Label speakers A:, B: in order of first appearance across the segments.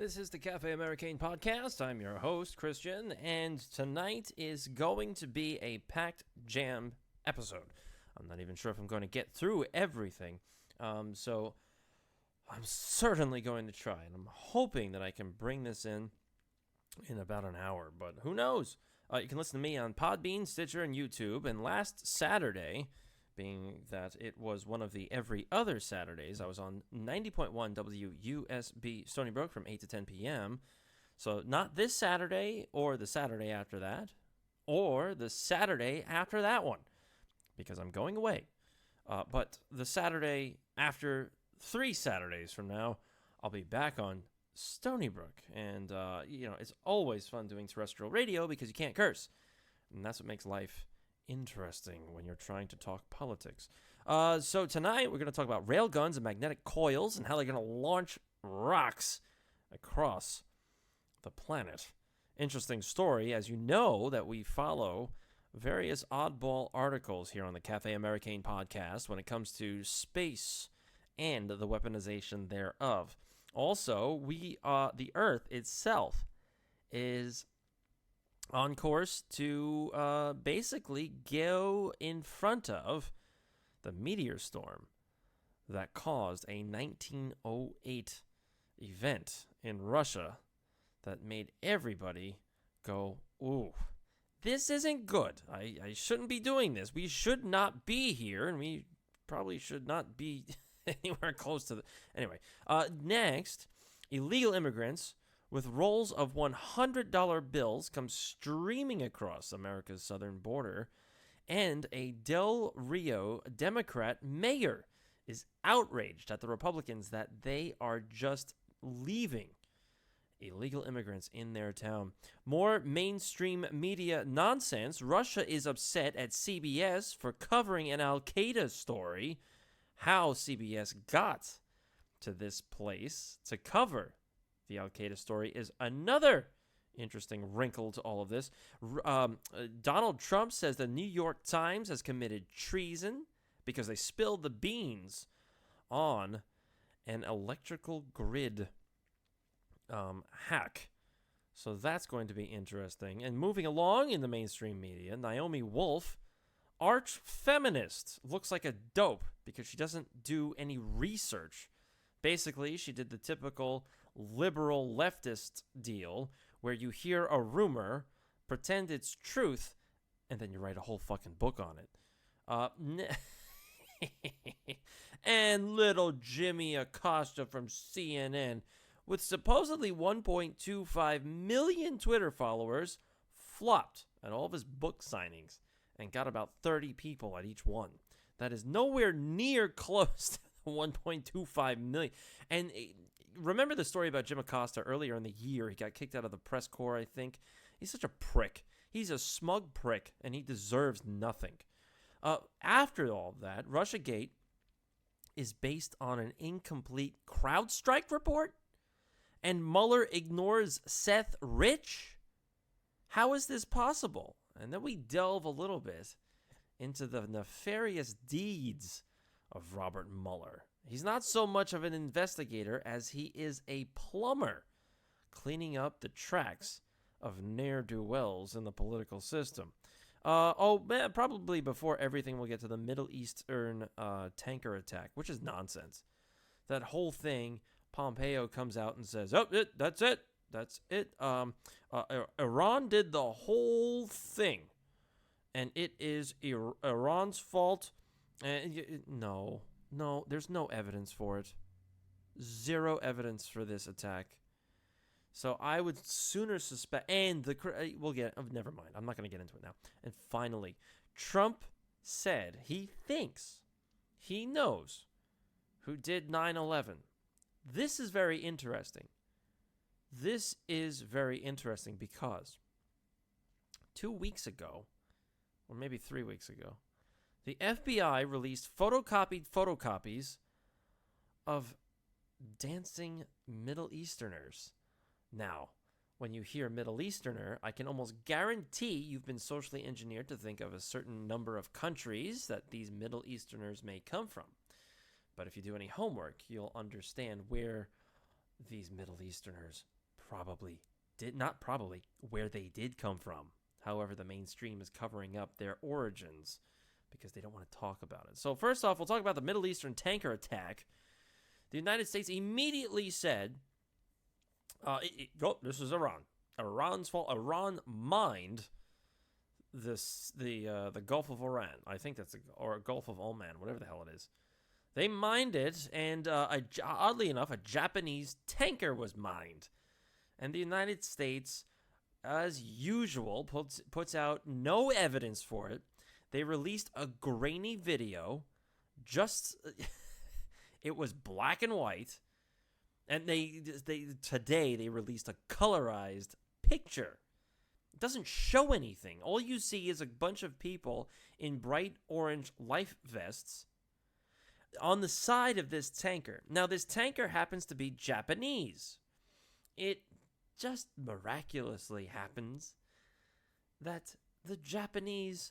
A: This is the Cafe Americain podcast. I'm your host, Christian, and tonight is going to be a packed, jammed episode. I'm not even sure if I'm going to get through everything, so I'm certainly going to try, and I'm hoping that I can bring this in about an hour, but who knows? You can listen to me on Podbean, Stitcher, and YouTube, and last Saturday, being that it was one of the every other Saturdays, I was on 90.1 WUSB Stony Brook from 8 to 10 p.m., so not this Saturday or the Saturday after that, or the Saturday after that one, because I'm going away. But the Saturday after 3 Saturdays from now, I'll be back on Stony Brook. And, it's always fun doing terrestrial radio because you can't curse. And that's what makes life interesting when you're trying to talk politics. So tonight we're going to talk about railguns and magnetic coils and how they're going to launch rocks across the planet. Interesting story, as you know, that we follow various oddball articles here on the Cafe Americain podcast when it comes to space and the weaponization thereof. Also, the Earth itself is on course to basically go in front of the meteor storm that caused a 1908 event in Russia that made everybody go, ooh, this isn't good. I shouldn't be doing this. We should not be here, and we probably should not be anywhere close to the... Anyway, next, illegal immigrants with rolls of $100 bills come streaming across America's southern border, and a Del Rio Democrat mayor is outraged at the Republicans that they are just leaving illegal immigrants in their town. More mainstream media nonsense. Russia is upset at CBS for covering an Al-Qaeda story. How CBS got to this place to cover the Al-Qaeda story is another interesting wrinkle to all of this. Donald Trump says the New York Times has committed treason because they spilled the beans on an electrical grid hack. So that's going to be interesting. And moving along in the mainstream media, Naomi Wolf, arch feminist, looks like a dope because she doesn't do any research. Basically, she did the typical liberal leftist deal where you hear a rumor, pretend it's truth, and then you write a whole fucking book on it. And little Jimmy Acosta from CNN, with supposedly 1.25 million Twitter followers, flopped at all of his book signings and got about 30 people at each one. That is nowhere near close to 1.25 million. And remember the story about Jim Acosta earlier in the year? He got kicked out of the press corps, I think. He's such a prick. He's a smug prick, and he deserves nothing. After all of that, Russiagate is based on an incomplete CrowdStrike report? And Mueller ignores Seth Rich? How is this possible? And then we delve a little bit into the nefarious deeds of Robert Mueller. He's not so much of an investigator as he is a plumber, cleaning up the tracks of ne'er-do-wells in the political system. Probably before everything, we'll get to the Middle Eastern tanker attack, which is nonsense. That whole thing, Pompeo comes out and says, that's it. Iran did the whole thing, and it is Iran's fault. No, there's no evidence for it. Zero evidence for this attack. So I would sooner suspect, and never mind. I'm not going to get into it now. And finally, Trump said he thinks he knows who did 9/11. This is very interesting. This is very interesting because 2 weeks ago, or maybe 3 weeks ago, the FBI released photocopies of dancing Middle Easterners. Now, when you hear Middle Easterner, I can almost guarantee you've been socially engineered to think of a certain number of countries that these Middle Easterners may come from. But if you do any homework, you'll understand where these Middle Easterners probably, where they did come from. However, the mainstream is covering up their origins because they don't want to talk about it. So first off, we'll talk about the Middle Eastern tanker attack. The United States immediately said, this is Iran. Iran's fault. Iran mined the Gulf of Iran. I think that's or Gulf of Oman, whatever the hell it is. They mined it, and oddly enough, a Japanese tanker was mined. And the United States, as usual, puts out no evidence for it. They released a grainy video. It was black and white. And today they released a colorized picture. It doesn't show anything. All you see is a bunch of people in bright orange life vests on the side of this tanker. Now, this tanker happens to be Japanese. It just miraculously happens that the Japanese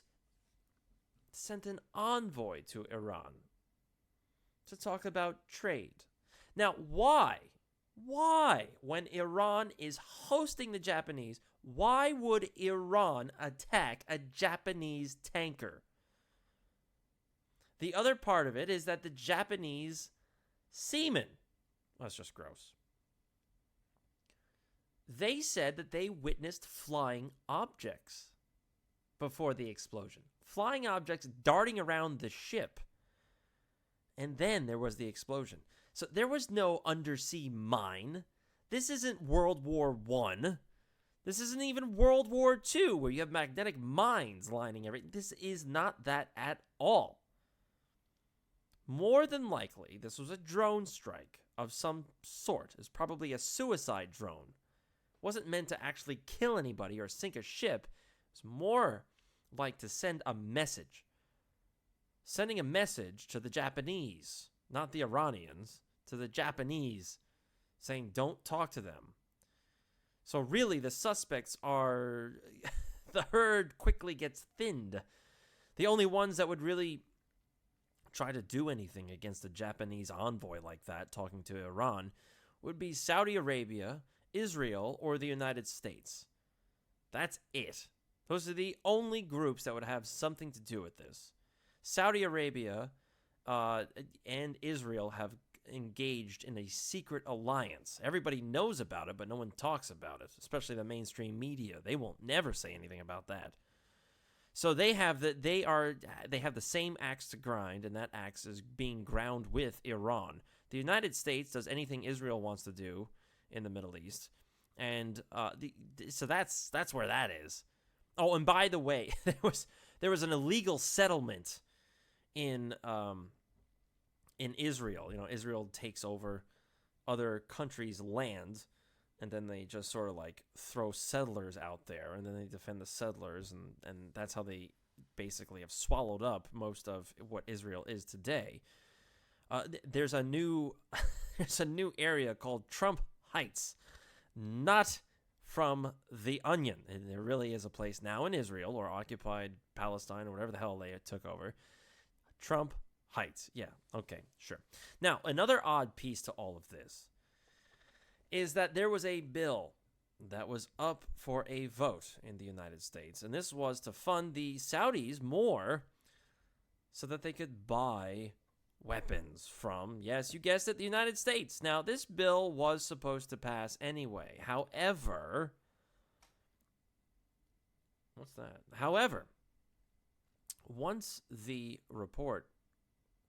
A: sent an envoy to Iran to talk about trade. Now, why, when Iran is hosting the Japanese, why would Iran attack a Japanese tanker? The other part of it is that the Japanese seamen, that's just gross. They said that they witnessed flying objects before the explosion. Flying objects darting around the ship. And then there was the explosion. So there was no undersea mine. This isn't World War I. This isn't even World War II, where you have magnetic mines lining everything. This is not that at all. More than likely, this was a drone strike of some sort. It's probably a suicide drone. It wasn't meant to actually kill anybody or sink a ship. It's more like to send a message. Sending a message to the Japanese, not the Iranians, to the Japanese, saying don't talk to them. So really, the suspects are... the herd quickly gets thinned. The only ones that would really try to do anything against a Japanese envoy like that, talking to Iran, would be Saudi Arabia, Israel, or the United States. That's it. Those are the only groups that would have something to do with this. Saudi Arabia and Israel have engaged in a secret alliance. Everybody knows about it, but no one talks about it, especially the mainstream media. They won't never say anything about that. So they have the same axe to grind, and that axe is being ground with Iran. The United States does anything Israel wants to do in the Middle East, and so that's where that is. Oh, and by the way, there was an illegal settlement in Israel. You know, Israel takes over other countries' land, and then they just sort of like throw settlers out there, and then they defend the settlers, and that's how they basically have swallowed up most of what Israel is today. There's a new area called Trump Heights, not from The Onion. And there really is a place now in Israel, or occupied Palestine, or whatever the hell they took over. Trump Heights. Yeah, okay, sure. Now, another odd piece to all of this is that there was a bill that was up for a vote in the United States, and this was to fund the Saudis more so that they could buy weapons from, yes, you guessed it, the United States. Now, this bill was supposed to pass anyway. However, once the report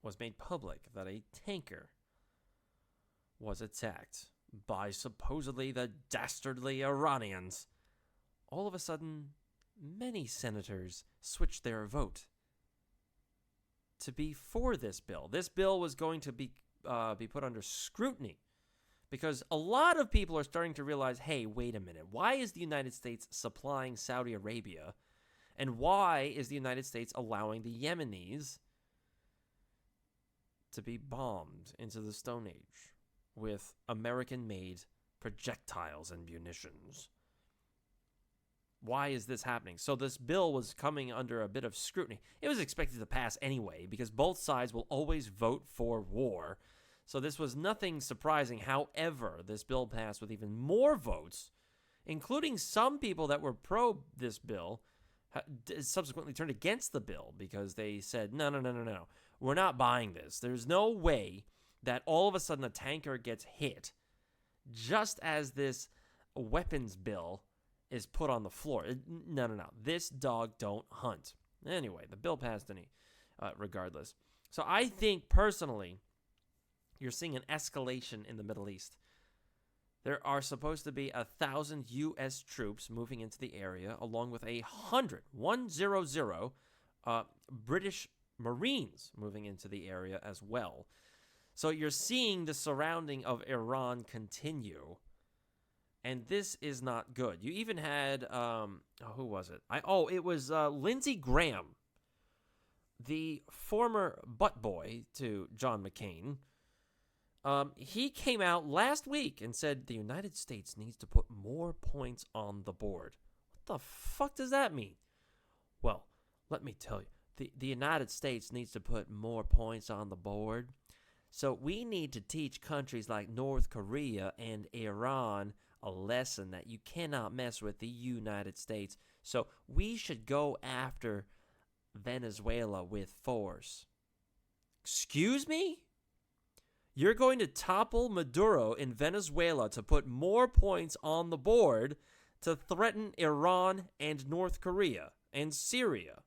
A: was made public that a tanker was attacked by supposedly the dastardly Iranians, all of a sudden, many senators switched their vote to be for this bill. This bill was going to be put under scrutiny because a lot of people are starting to realize, hey, wait a minute, why is the United States supplying Saudi Arabia, and why is the United States allowing the Yemenis to be bombed into the Stone Age with American-made projectiles and munitions? Why is this happening? So this bill was coming under a bit of scrutiny. It was expected to pass anyway because both sides will always vote for war. So this was nothing surprising. However, this bill passed with even more votes, including some people that were pro this bill, subsequently turned against the bill because they said, no. We're not buying this. There's no way that all of a sudden a tanker gets hit just as this weapons bill is put on the floor. No. This dog don't hunt. Anyway, the bill passed regardless. So I think personally, you're seeing an escalation in the Middle East. There are supposed to be 1,000 U.S. troops moving into the area, along with 100 British Marines moving into the area as well. So you're seeing the surrounding of Iran continue, and this is not good. You even had, who was it? It was Lindsey Graham, the former butt boy to John McCain. He came out last week and said the United States needs to put more points on the board. What the fuck does that mean? Well, let me tell you. The United States needs to put more points on the board. So we need to teach countries like North Korea and Iran a lesson that you cannot mess with the United States. So we should go after Venezuela with force. Excuse me? You're going to topple Maduro in Venezuela to put more points on the board to threaten Iran and North Korea and Syria.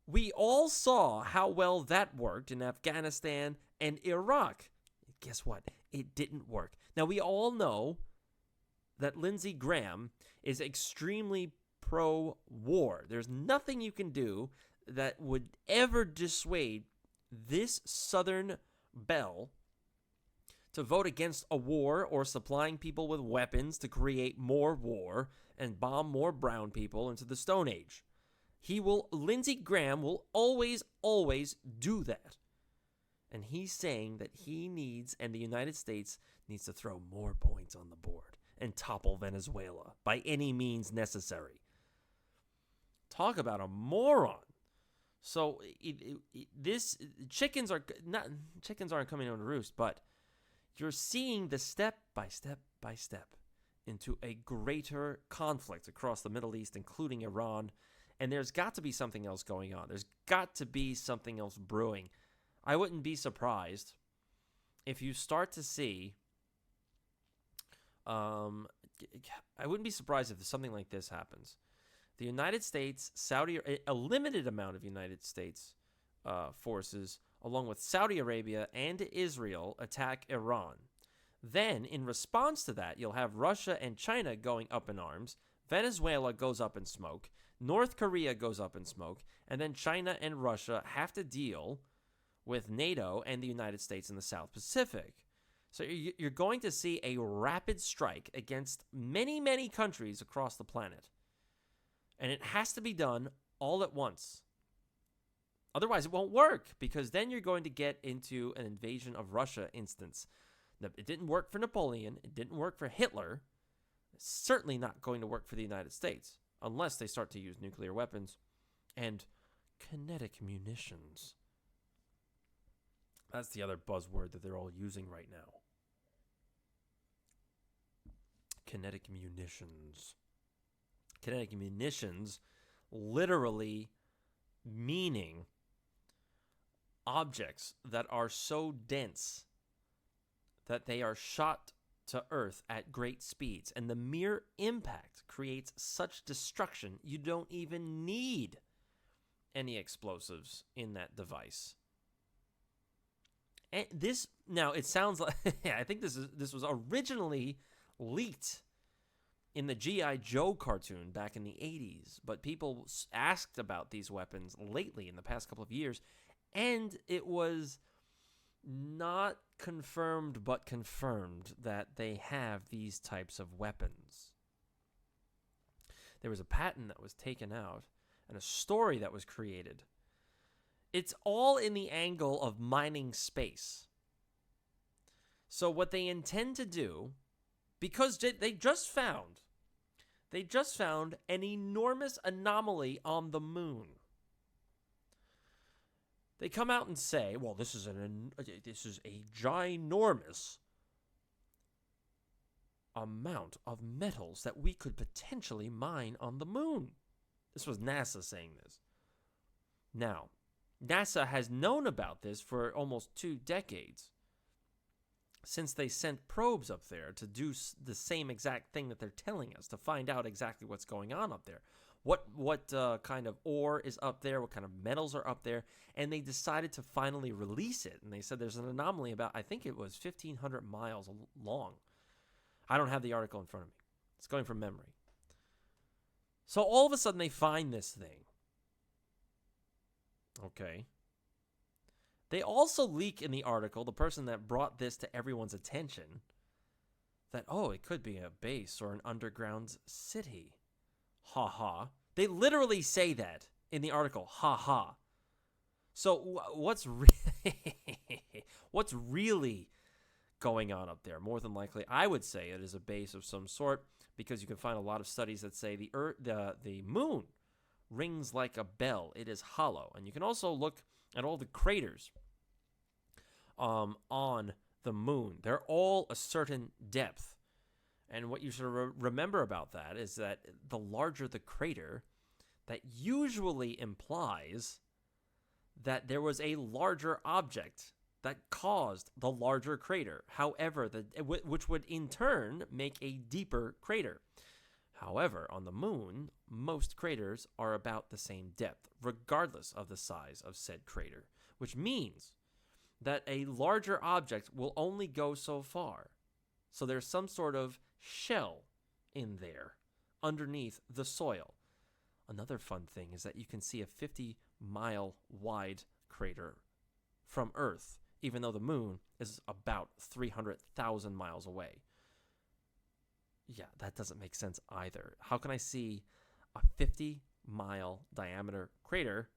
A: We all saw how well that worked in Afghanistan and Iraq. Guess what? It didn't work. Now, we all know that Lindsey Graham is extremely pro-war. There's nothing you can do that would ever dissuade this Southern belle to vote against a war or supplying people with weapons to create more war and bomb more brown people into the Stone Age. Lindsey Graham will always do that. And he's saying that he needs, and the United States needs to throw more points on the board and topple Venezuela by any means necessary. Talk about a moron. So chickens aren't coming on to roost, but you're seeing the step by step into a greater conflict across the Middle East, including Iran. And there's got to be something else going on. There's got to be something else brewing. I wouldn't be surprised if you start to see, I wouldn't be surprised if something like this happens. The United States, a limited amount of United States forces, along with Saudi Arabia and Israel, attack Iran. Then, in response to that, you'll have Russia and China going up in arms. Venezuela goes up in smoke. North Korea goes up in smoke. And then China and Russia have to deal with NATO and the United States in the South Pacific. So you're going to see a rapid strike against many, many countries across the planet. And it has to be done all at once. Otherwise, it won't work, because then you're going to get into an invasion of Russia instance. It didn't work for Napoleon. It didn't work for Hitler. It's certainly not going to work for the United States, unless they start to use nuclear weapons and kinetic munitions. That's the other buzzword that they're all using right now. Kinetic munitions. Kinetic munitions literally meaning objects that are so dense that they are shot to Earth at great speeds. And the mere impact creates such destruction, you don't even need any explosives in that device. And this, now it sounds like, I think this was originally leaked in the G.I. Joe cartoon back in the 80s, but people asked about these weapons lately in the past couple of years, and it was not confirmed but confirmed that they have these types of weapons. There was a patent that was taken out and a story that was created. It's all in the angle of mining space. So what they intend to do, because they just found an enormous anomaly on the moon. They come out and say, well, this is a ginormous amount of metals that we could potentially mine on the moon. This was NASA saying this. Now, NASA has known about this for almost 2 decades, since they sent probes up there to do the same exact thing that they're telling us, to find out exactly what's going on up there. What kind of ore is up there, what kind of metals are up there, and they decided to finally release it. And they said there's an anomaly about, I think it was 1,500 miles long. I don't have the article in front of me. It's going from memory. So all of a sudden they find this thing. Okay. They also leak in the article, the person that brought this to everyone's attention, that, oh, it could be a base or an underground city. Ha ha. They literally say that in the article. Ha ha. So what's really going on up there? More than likely, I would say it is a base of some sort, because you can find a lot of studies that say the moon rings like a bell. It is hollow. And you can also look at all the craters on the moon. They're all a certain depth. And what you should remember about that is that the larger the crater, that usually implies that there was a larger object that caused the larger crater. However, which would in turn make a deeper crater. However, on the moon, most craters are about the same depth, regardless of the size of said crater, which means that a larger object will only go so far. So there's some sort of shell in there underneath the soil. Another fun thing is that you can see a 50-mile wide crater from Earth, even though the moon is about 300,000 miles away. Yeah, that doesn't make sense either. How can I see a 50-mile diameter crater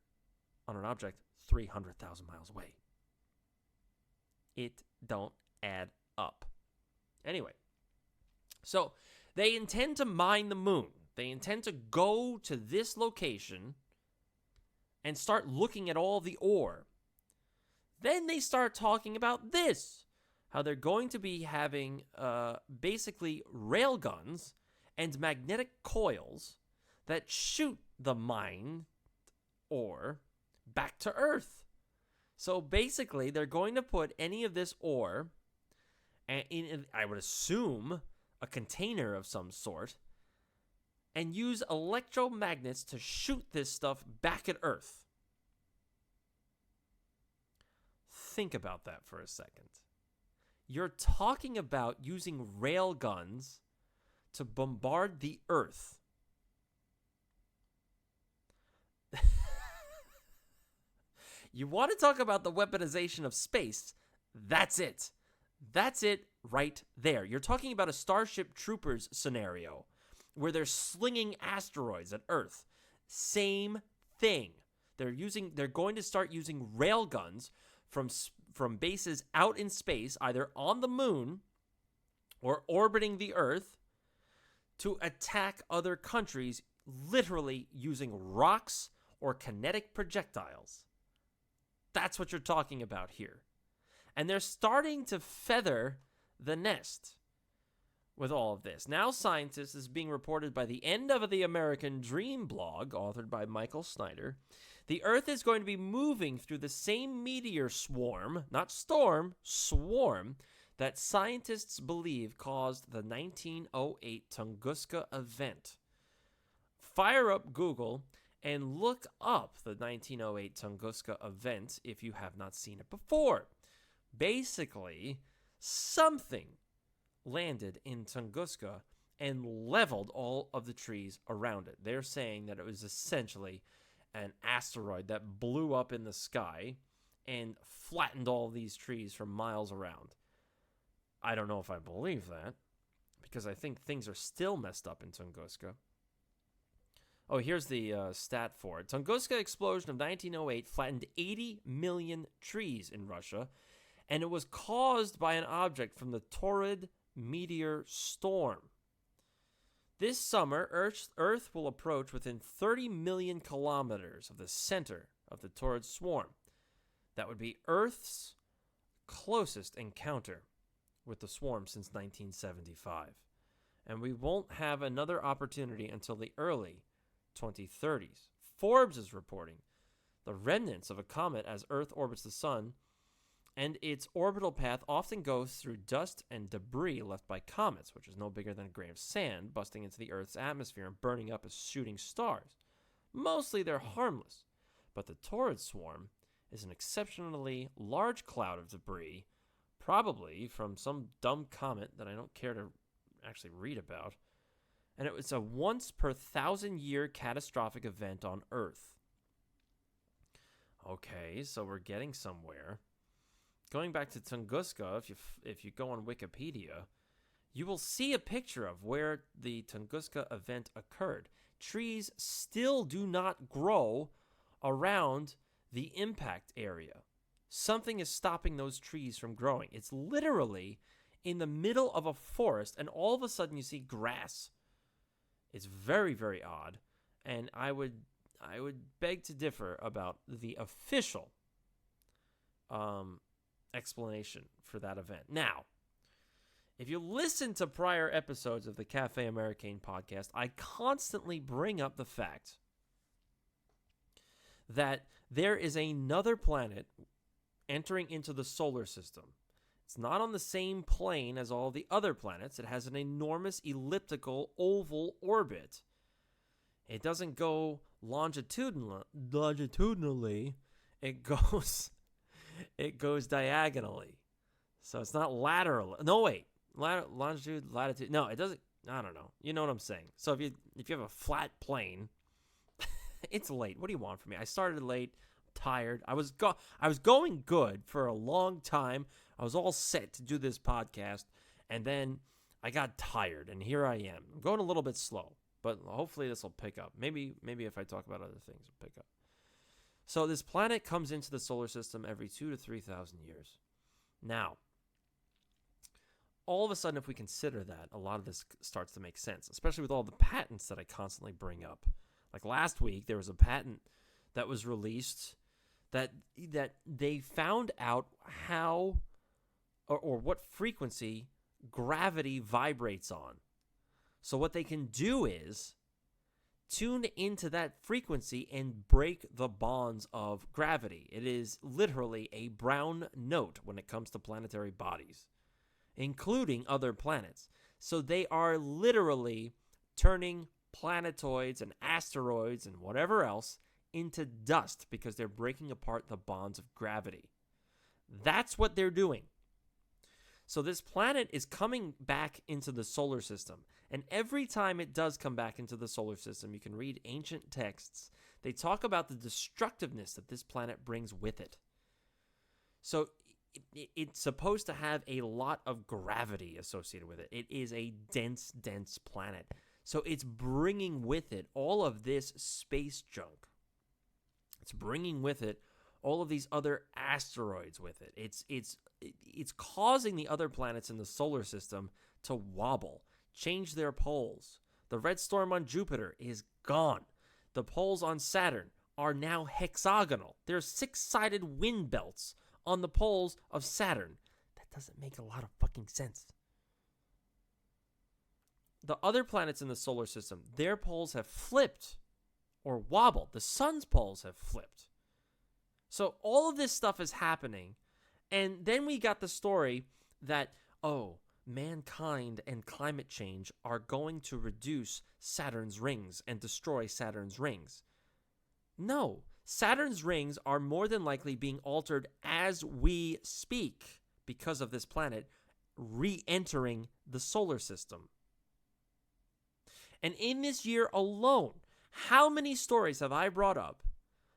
A: on an object 300,000 miles away? It don't add up. Anyway, so they intend to mine the moon. They intend to go to this location and start looking at all the ore. Then they start talking about this, how they're going to be having basically rail guns and magnetic coils that shoot the mine ore back to Earth. So basically, they're going to put any of this ore in, I would assume, a container of some sort, and use electromagnets to shoot this stuff back at Earth. Think about that for a second. You're talking about using rail guns to bombard the Earth. You want to talk about the weaponization of space? That's it. That's it right there. You're talking about a Starship Troopers scenario where they're slinging asteroids at Earth. Same thing. They're going to start using rail guns from bases out in space, either on the moon or orbiting the Earth, to attack other countries, literally using rocks or kinetic projectiles. That's what you're talking about here. And they're starting to feather the nest with all of this. Now, scientists, is being reported by the End of the American Dream blog, authored by Michael Snyder, the Earth is going to be moving through the same meteor swarm, not storm, swarm, that scientists believe caused the 1908 Tunguska event. Fire up Google and look up the 1908 Tunguska event if you have not seen it before. Basically, something landed in Tunguska and leveled all of the trees around it. They're saying that it was essentially an asteroid that blew up in the sky and flattened all these trees for miles around. I don't know if I believe that, because I think things are still messed up in Tunguska. Oh, here's the stat for it. Tunguska explosion of 1908 flattened 80 million trees in Russia, and it was caused by an object from the Taurid meteor storm. This summer, Earth will approach within 30 million kilometers of the center of the Taurid swarm. That would be Earth's closest encounter with the swarm since 1975. And we won't have another opportunity until the early 2030s. Forbes is reporting the remnants of a comet as Earth orbits the sun, and its orbital path often goes through dust and debris left by comets, which is no bigger than a grain of sand busting into the Earth's atmosphere and burning up as shooting stars. Mostly they're harmless, but the Taurid swarm is an exceptionally large cloud of debris, probably from some dumb comet that I don't care to actually read about, and it was a once per 1,000-year catastrophic event on Earth. Okay, so we're getting somewhere. Going back to Tunguska, if you go on Wikipedia, you will see a picture of where the Tunguska event occurred. Trees still do not grow around the impact area. Something is stopping those trees from growing. It's literally in the middle of a forest, and all of a sudden you see grass. It's very, very odd, and I would beg to differ about the official explanation for that event. Now, if you listen to prior episodes of the Cafe Americain podcast, I constantly bring up the fact that there is another planet entering into the solar system. It's not on the same plane as all the other planets. It has an enormous elliptical oval orbit. It doesn't go longitudinally. It goes diagonally. So it's not lateral. No, wait. Longitude, latitude. No, it doesn't. I don't know. You know what I'm saying. So if you have a flat plane, it's late. What do you want from me? I started late. Tired. I was going good for a long time. I was all set to do this podcast, and then I got tired, and here I am. I'm going a little bit slow, but hopefully this will pick up. Maybe if I talk about other things, it'll pick up. So this planet comes into the solar system every 2,000 to 3,000 years. Now, all of a sudden, if we consider that, a lot of this starts to make sense, especially with all the patents that I constantly bring up. Like last week, there was a patent that was released that they found out how or what frequency gravity vibrates on. So what they can do is tune into that frequency and break the bonds of gravity. It is literally a brown note when it comes to planetary bodies, including other planets. So they are literally turning planetoids and asteroids and whatever else into dust because they're breaking apart the bonds of gravity. That's what they're doing. So this planet is coming back into the solar system. And every time it does come back into the solar system, you can read ancient texts. They talk about the destructiveness that this planet brings with it. So it's supposed to have a lot of gravity associated with it. It is a dense planet. So it's bringing with it all of this space junk. It's bringing with it all of these other asteroids with it. It's causing the other planets in the solar system to wobble, change their poles. The red storm on Jupiter is gone. The poles on Saturn are now hexagonal. There's 6-sided wind belts on the poles of Saturn. That doesn't make a lot of fucking sense. The other planets in the solar system, their poles have flipped or wobbled. The sun's poles have flipped. So all of this stuff is happening. And then we got the story that, mankind and climate change are going to reduce Saturn's rings and destroy Saturn's rings. No, Saturn's rings are more than likely being altered as we speak because of this planet re-entering the solar system. And in this year alone, how many stories have I brought up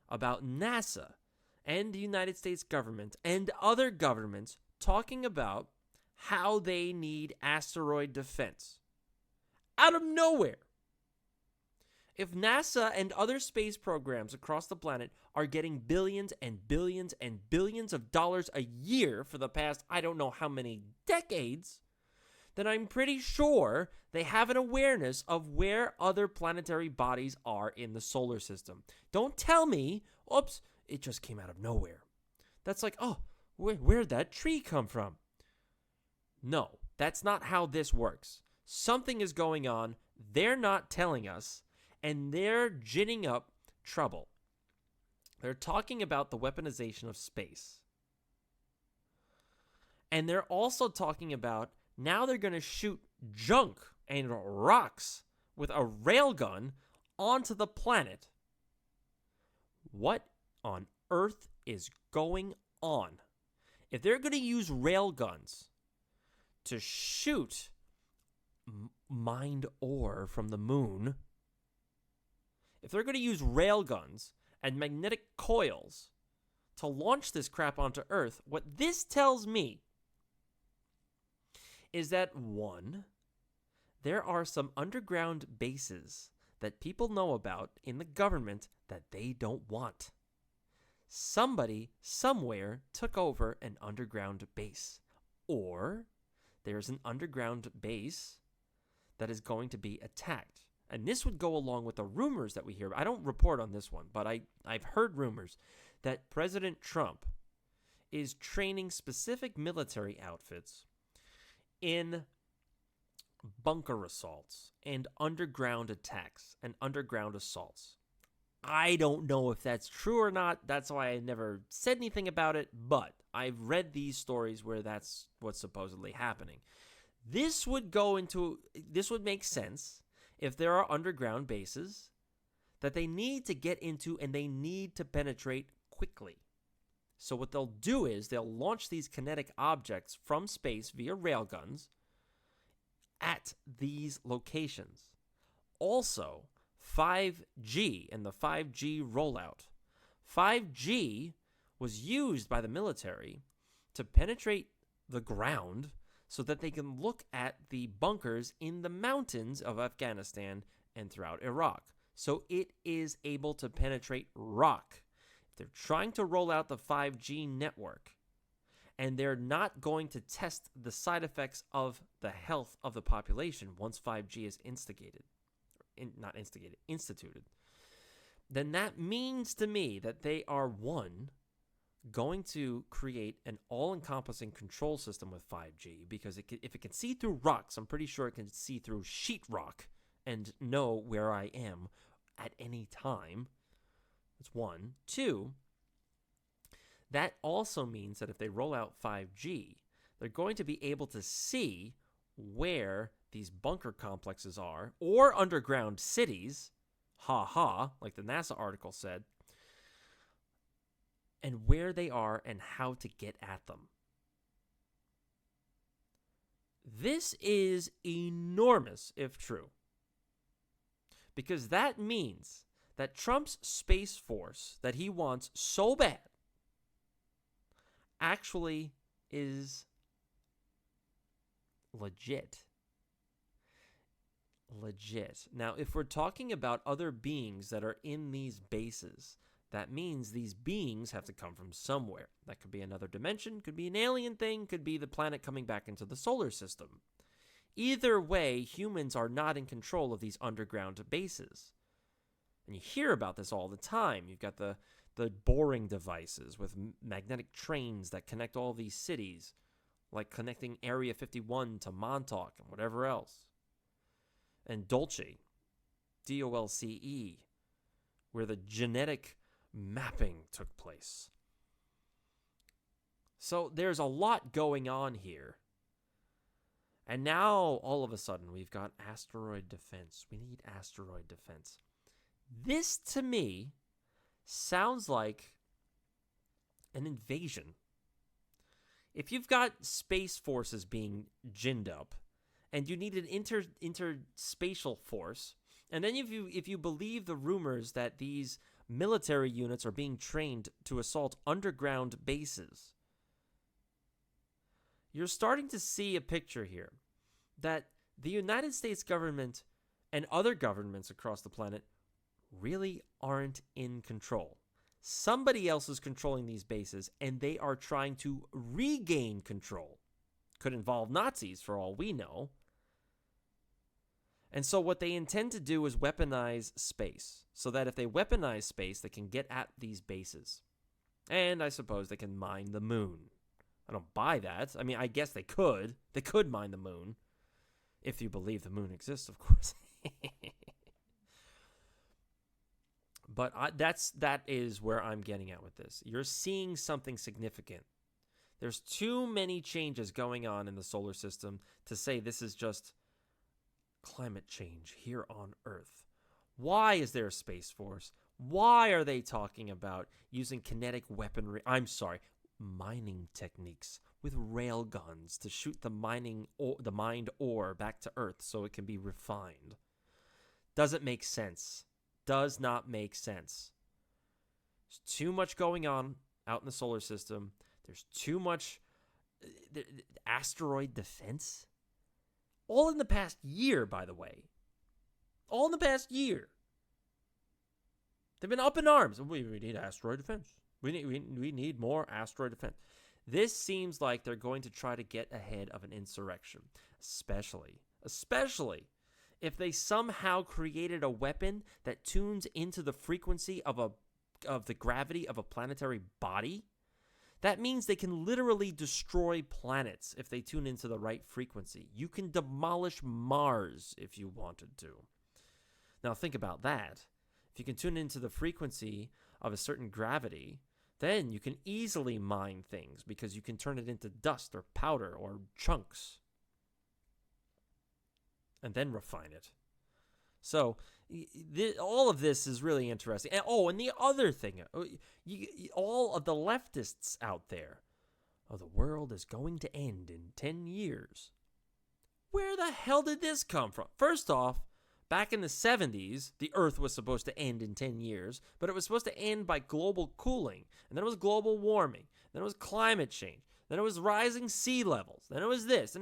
A: about NASA and the United States government and other governments talking about how they need asteroid defense? Out of nowhere. If NASA and other space programs across the planet are getting billions and billions and billions of dollars a year for the past I don't know how many decades, then I'm pretty sure they have an awareness of where other planetary bodies are in the solar system. Don't tell me, oops, it just came out of nowhere. That's like, oh, where'd that tree come from? No, that's not how this works. Something is going on. They're not telling us, and they're ginning up trouble. They're talking about the weaponization of space. And they're also talking about now they're going to shoot junk and rocks with a railgun onto the planet. What on earth is going on? If they're going to use railguns to shoot mined ore from the moon, if they're going to use railguns and magnetic coils to launch this crap onto Earth, what this tells me is that, one, there are some underground bases that people know about in the government that they don't want. Somebody, somewhere, took over an underground base. Or there's an underground base that is going to be attacked. And this would go along with the rumors that we hear. I don't report on this one, but I've heard rumors that President Trump is training specific military outfits in bunker assaults and underground attacks and underground assaults. I don't know if that's true or not. That's why I never said anything about it, but I've read these stories where that's what's supposedly happening. This would make sense if there are underground bases that they need to get into and they need to penetrate quickly. So what they'll do is they'll launch these kinetic objects from space via railguns at these locations. Also, 5G and the 5G rollout. 5G was used by the military to penetrate the ground so that they can look at the bunkers in the mountains of Afghanistan and throughout Iraq. So it is able to penetrate rock. If they're trying to roll out the 5G network and they're not going to test the side effects of the health of the population once 5G is instituted, then that means to me that they are, one, going to create an all-encompassing control system with 5G, because if it can see through rocks, I'm pretty sure it can see through sheetrock and know where I am at any time. That's one. Two, that also means that if they roll out 5G, they're going to be able to see where these bunker complexes are, or underground cities, like the NASA article said, and where they are and how to get at them. This is enormous if true, because that means that Trump's Space Force that he wants so bad actually is legit. Now, if we're talking about other beings that are in these bases, that means these beings have to come from somewhere. That could be another dimension, could be an alien thing, could be the planet coming back into the solar system. Either way, humans are not in control of these underground bases. And you hear about this all the time. You've got the boring devices with magnetic trains that connect all these cities, like connecting Area 51 to Montauk and whatever else. And Dolce, DOLCE, where the genetic mapping took place. So there's a lot going on here. And now, all of a sudden, we've got asteroid defense. We need asteroid defense. This, to me, sounds like an invasion. If you've got space forces being ginned up, and you need an interspatial force, and then if you believe the rumors that these military units are being trained to assault underground bases, you're starting to see a picture here that the United States government and other governments across the planet really aren't in control. Somebody else is controlling these bases, and they are trying to regain control. Could involve Nazis, for all we know. And so what they intend to do is weaponize space, so that if they weaponize space, they can get at these bases. And I suppose they can mine the moon. I don't buy that. I mean, I guess they could. They could mine the moon. If you believe the moon exists, of course. But that is where I'm getting at with this. You're seeing something significant. There's too many changes going on in the solar system to say this is just climate change here on Earth. Why is there a Space Force? Why are they talking about using kinetic weaponry? I'm sorry, mining techniques with rail guns to shoot the mined ore back to Earth so it can be refined. Doesn't make sense. Does not make sense. There's too much going on out in the solar system. There's too much asteroid defense. All in the past year, by the way. All in the past year. They've been up in arms. We need asteroid defense. We need more asteroid defense. This seems like they're going to try to get ahead of an insurrection, especially if they somehow created a weapon that tunes into the frequency of the gravity of a planetary body. That means they can literally destroy planets if they tune into the right frequency. You can demolish Mars if you wanted to. Now think about that. If you can tune into the frequency of a certain gravity, then you can easily mine things because you can turn it into dust or powder or chunks and then refine it. So all of this is really interesting. And the other thing, all of the leftists out there, the world is going to end in 10 years. Where the hell did this come from? First off, back in the 70s, the Earth was supposed to end in 10 years, but it was supposed to end by global cooling. And then it was global warming. Then it was climate change. Then it was rising sea levels. Then it was this.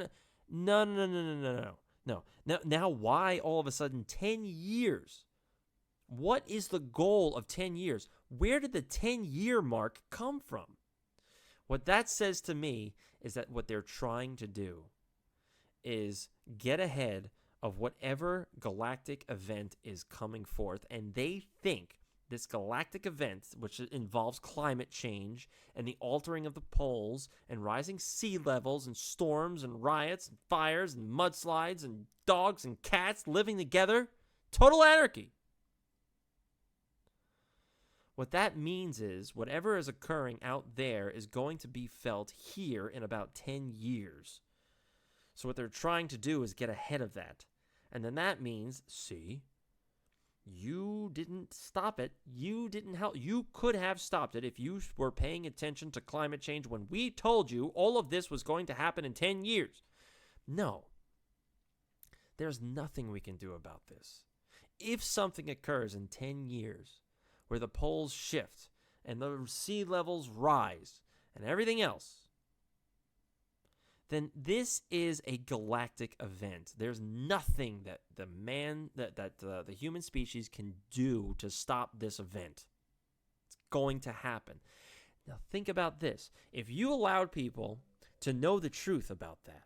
A: No. Now, why all of a sudden 10 years? What is the goal of 10 years? Where did the 10-year mark come from? What that says to me is that what they're trying to do is get ahead of whatever galactic event is coming forth, and they think this galactic event, which involves climate change and the altering of the poles and rising sea levels and storms and riots and fires and mudslides and dogs and cats living together, total anarchy. What that means is whatever is occurring out there is going to be felt here in about 10 years. So what they're trying to do is get ahead of that. And then that means, see, you didn't stop it. You didn't help. You could have stopped it if you were paying attention to climate change when we told you all of this was going to happen in 10 years. No. There's nothing we can do about this. If something occurs in 10 years where the poles shift and the sea levels rise and everything else, then this is a galactic event. There's nothing that the human species can do to stop this event. It's going to happen. Now think about this. If you allowed people to know the truth about that,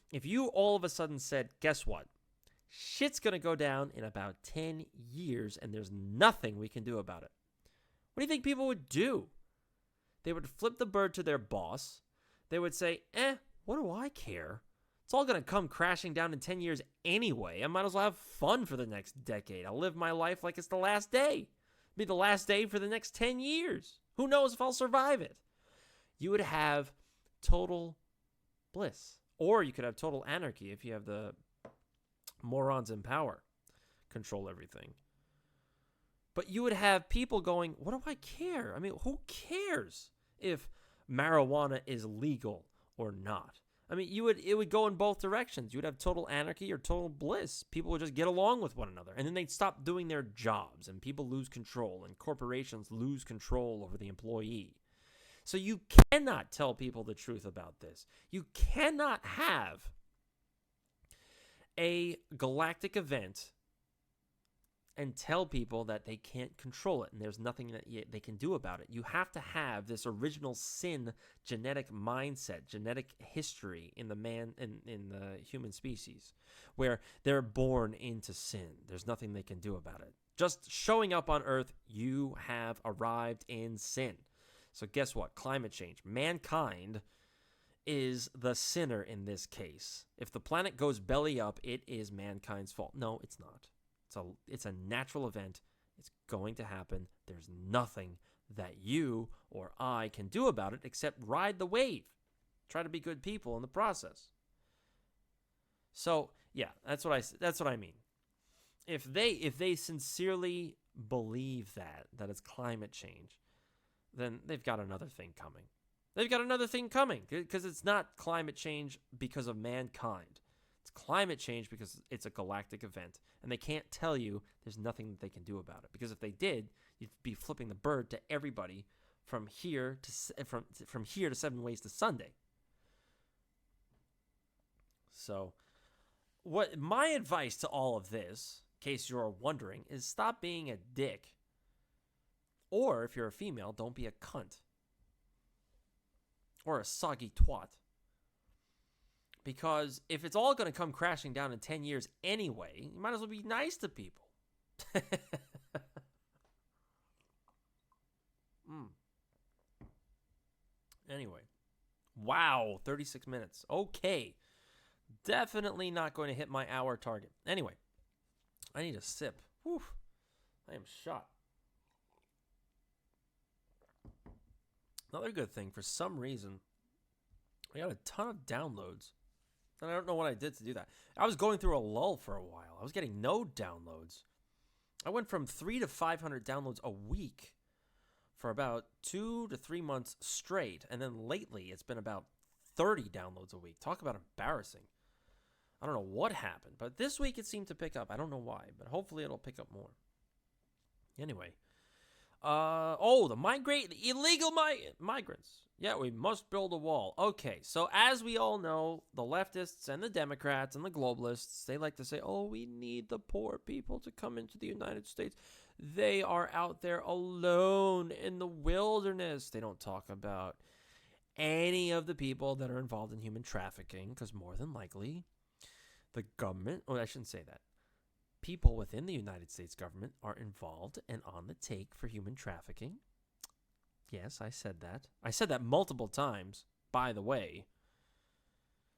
A: if you all of a sudden said, guess what? Shit's going to go down in about 10 years and there's nothing we can do about it. What do you think people would do? They would flip the bird to their boss. They would say, what do I care? It's all going to come crashing down in 10 years anyway. I might as well have fun for the next decade. I'll live my life like it's the last day. It'll be the last day for the next 10 years. Who knows if I'll survive it? You would have total bliss. Or you could have total anarchy if you have the morons in power control everything. But you would have people going, what do I care? I mean, who cares if marijuana is legal or not? I mean, it would go in both directions. You would have total anarchy or total bliss. People would just get along with one another, and then they'd stop doing their jobs, and people lose control, and corporations lose control over the employee. So you cannot tell people the truth about this. You cannot have a galactic event and tell people that they can't control it and there's nothing that they can do about it. You have to have this original sin genetic mindset, genetic history in the human species, where they're born into sin. There's nothing they can do about it. Just showing up on Earth, you have arrived in sin. So guess what? Climate change. Mankind is the sinner in this case. If the planet goes belly up, it is mankind's fault. No, it's not. It's a natural event. It's going to happen. There's nothing that you or I can do about it except ride the wave. Try to be good people in the process. So, yeah, that's what I mean. If they sincerely believe that it's climate change, then they've got another thing coming. They've got another thing coming because it's not climate change because of mankind. It's climate change because it's a galactic event, and they can't tell you there's nothing that they can do about it. Because if they did, you'd be flipping the bird to everybody from here to 7 ways to Sunday. So, what my advice to all of this, in case you're wondering, is stop being a dick. Or if you're a female, don't be a cunt. Or a soggy twat. Because if it's all going to come crashing down in 10 years anyway, you might as well be nice to people. Anyway. Wow, 36 minutes. Okay. Definitely not going to hit my hour target. Anyway, I need a sip. Whew. I am shot. Another good thing, for some reason, I got a ton of downloads. And I don't know what I did to do that. I was going through a lull for a while. I was getting no downloads. I went from 300 to 500 downloads a week for about 2 to 3 months straight. And then lately, it's been about 30 downloads a week. Talk about embarrassing. I don't know what happened, but this week it seemed to pick up. I don't know why, but hopefully it'll pick up more. Anyway. The illegal migrants. Yeah, we must build a wall. Okay, so as we all know, the leftists and the Democrats and the globalists, they like to say, oh, we need the poor people to come into the United States. They are out there alone in the wilderness. They don't talk about any of the people that are involved in human trafficking, because more than likely, the government, I shouldn't say that. People within the United States government are involved and on the take for human trafficking. Yes, I said that. I said that multiple times, by the way.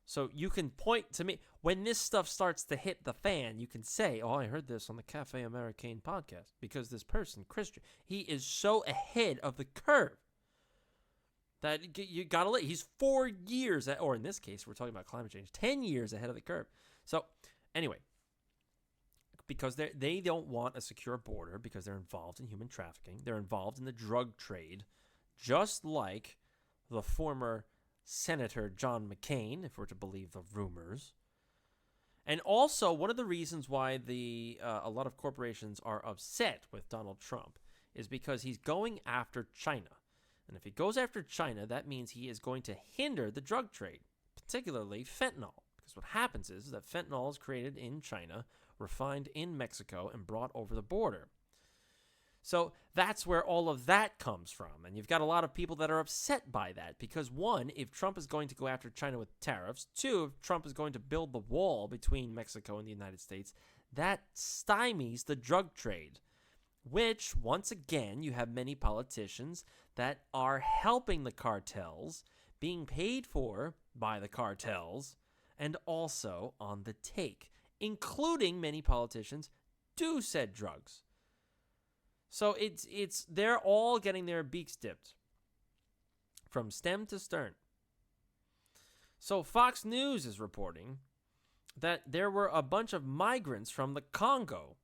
A: So you can point to me. When this stuff starts to hit the fan, you can say, oh, I heard this on the Cafe Americain podcast. Because this person, Christian, he is so ahead of the curve that you got to he's 4 years, or in this case, we're talking about climate change, 10 years ahead of the curve. So anyway, because they don't want a secure border because they're involved in human trafficking. They're involved in the drug trade, just like the former Senator John McCain, if we're to believe the rumors. And also, one of the reasons why a lot of corporations are upset with Donald Trump is because he's going after China. And if he goes after China, that means he is going to hinder the drug trade, particularly fentanyl. Because what happens is that fentanyl is created in China, refined in Mexico, and brought over the border. So that's where all of that comes from. And you've got a lot of people that are upset by that because, one, if Trump is going to go after China with tariffs, two, if Trump is going to build the wall between Mexico and the United States, that stymies the drug trade, which, once again, you have many politicians that are helping the cartels, being paid for by the cartels, and also on the take, including many politicians do said drugs. So they're all getting their beaks dipped from stem to stern. So Fox News is reporting that there were a bunch of migrants from the Congo,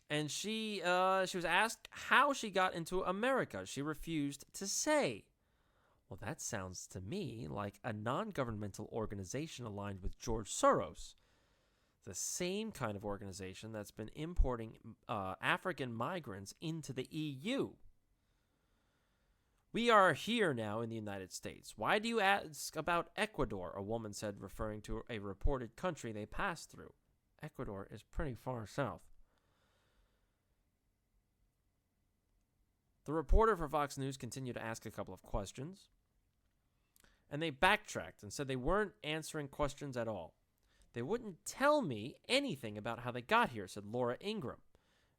A: and she was asked how she got into America. She refused to say. Well, that sounds to me like a non-governmental organization aligned with George Soros, the same kind of organization that's been importing African migrants into the EU. We are here now in the United States. Why do you ask about Ecuador? A woman said, referring to a reported country they passed through. Ecuador is pretty far south. The reporter for Fox News continued to ask a couple of questions, and they backtracked and said they weren't answering questions at all. They wouldn't tell me anything about how they got here, said Laura Ingram.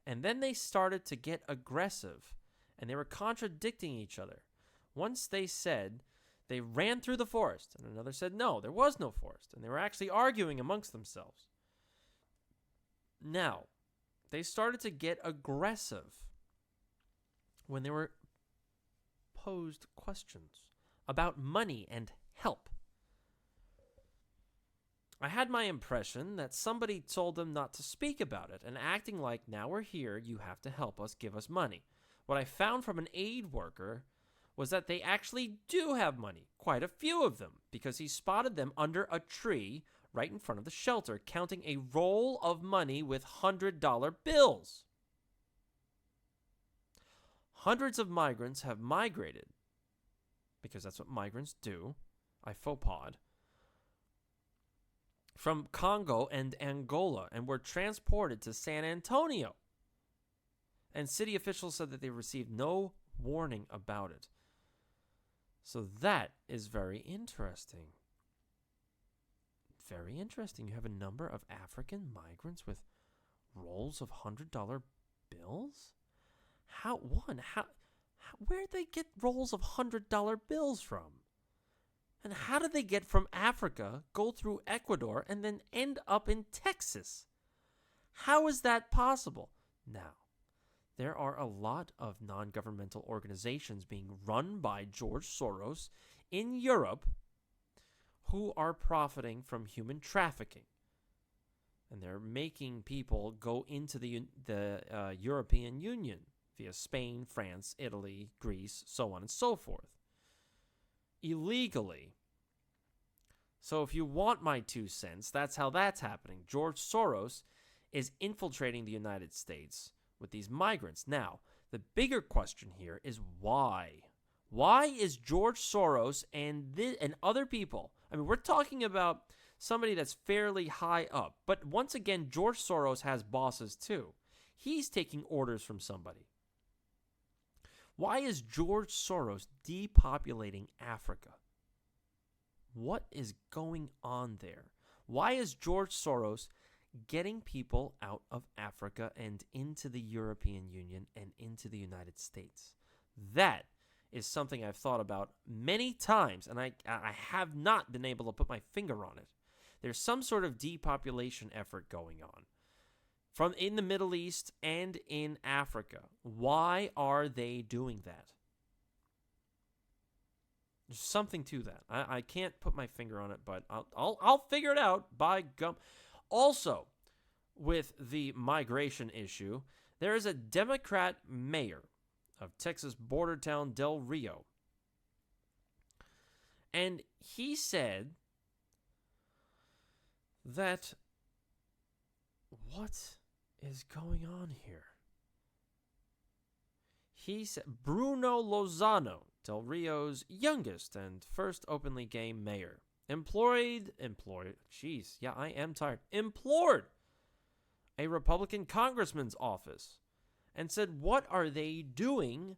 A: And then they started to get aggressive, and they were contradicting each other. Once they said they ran through the forest, and another said no, there was no forest, and they were actually arguing amongst themselves. Now, they started to get aggressive when they were posed questions about money and help. I had my impression that somebody told them not to speak about it, and acting like, now we're here, you have to help us, give us money. What I found from an aid worker was that they actually do have money, quite a few of them, because he spotted them under a tree right in front of the shelter, counting a roll of money with $100 bills. Hundreds of migrants have migrated, because that's what migrants do, I faux pod, from Congo and Angola, and were transported to San Antonio. And city officials said that they received no warning about it. So that is very interesting. Very interesting. You have a number of African migrants with rolls of $100 bills? Where'd they get rolls of $100 bills from? And how did they get from Africa, go through Ecuador, and then end up in Texas? How is that possible? Now, there are a lot of non-governmental organizations being run by George Soros in Europe who are profiting from human trafficking. And they're making people go into the European Union via Spain, France, Italy, Greece, so on and so forth, illegally. So if you want my 2 cents, that's how that's happening. George Soros is infiltrating the United States with these migrants. Now, the bigger question here is why? Why is George Soros and other people, I mean, we're talking about somebody that's fairly high up, but once again, George Soros has bosses too. He's taking orders from somebody. Why is George Soros depopulating Africa? What is going on there? Why is George Soros getting people out of Africa and into the European Union and into the United States? That is something I've thought about many times, and I have not been able to put my finger on it. There's some sort of depopulation effort going on from in the Middle East and in Africa. Why are they doing that? There's something to that. I can't put my finger on it, but I'll figure it out. By gum. Also, with the migration issue, there is a Democrat mayor of Texas border town Del Rio, and he said that what is going on here? He said Bruno Lozano, Del Rio's youngest and first openly gay mayor, implored a Republican congressman's office and said, what are they doing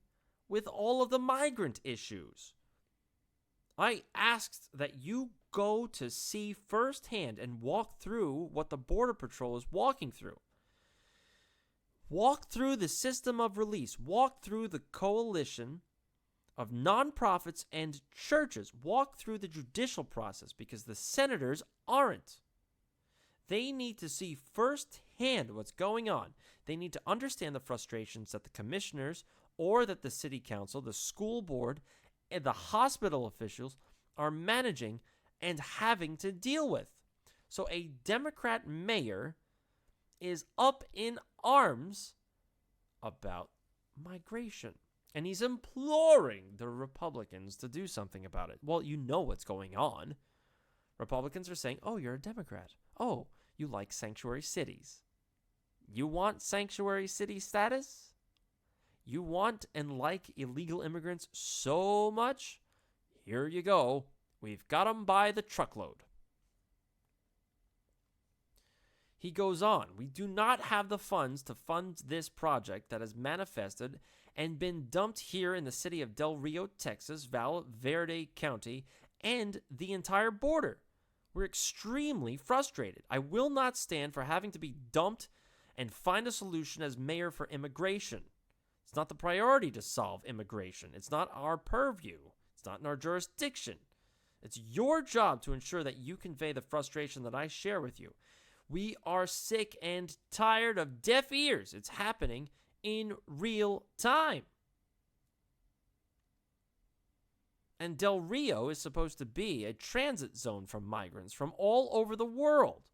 A: with all of the migrant issues? I asked that you go to see firsthand and walk through what the Border Patrol is walking through. Walk through the system of release. Walk through the coalition of nonprofits and churches. Walk through the judicial process, because the senators aren't. They need to see firsthand what's going on. They need to understand the frustrations that the commissioners or that the city council, the school board, and the hospital officials are managing and having to deal with. So a Democrat mayor is up in arms about migration. And he's imploring the Republicans to do something about it. Well, you know what's going on. Republicans are saying, oh, you're a Democrat. Oh, you like sanctuary cities. You want sanctuary city status? You want and like illegal immigrants so much? Here you go. We've got them by the truckload. He goes on, we do not have the funds to fund this project that has manifested and been dumped here in the city of Del Rio, Texas, Val Verde County, and the entire border. We're extremely frustrated. I will not stand for having to be dumped and find a solution as mayor for immigration. It's not the priority to solve immigration. It's not our purview. It's not in our jurisdiction. It's your job to ensure that you convey the frustration that I share with you. We are sick and tired of deaf ears. It's happening in real time. And Del Rio is supposed to be a transit zone for migrants from all over the world.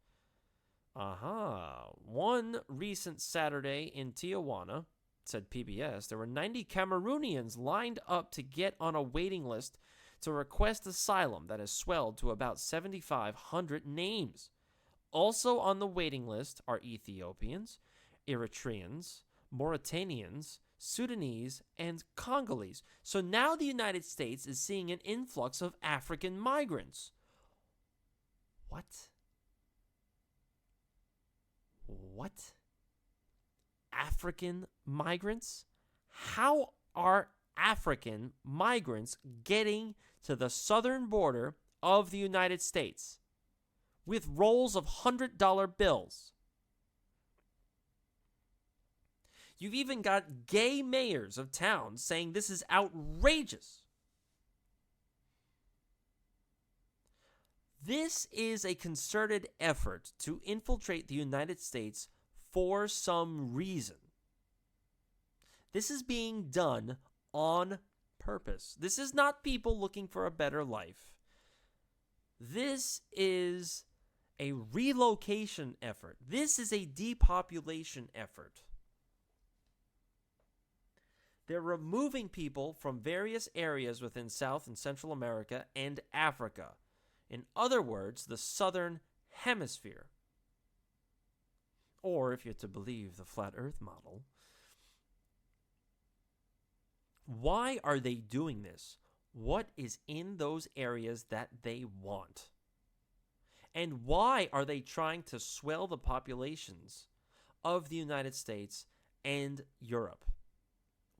A: One recent Saturday in Tijuana, said PBS, there were 90 Cameroonians lined up to get on a waiting list to request asylum that has swelled to about 7,500 names. Also on the waiting list are Ethiopians, Eritreans, Mauritanians, Sudanese, and Congolese. So now the United States is seeing an influx of African migrants. What? African migrants? How are African migrants getting to the southern border of the United States with rolls of $100 bills? You've even got gay mayors of towns saying this is outrageous. This is a concerted effort to infiltrate the United States for some reason. This is being done on purpose. This is not people looking for a better life. This is a relocation effort. This is a depopulation effort. They're removing people from various areas within South and Central America and Africa. In other words, the Southern Hemisphere. Or, if you're to believe the Flat Earth model, why are they doing this? What is in those areas that they want? And why are they trying to swell the populations of the United States and Europe?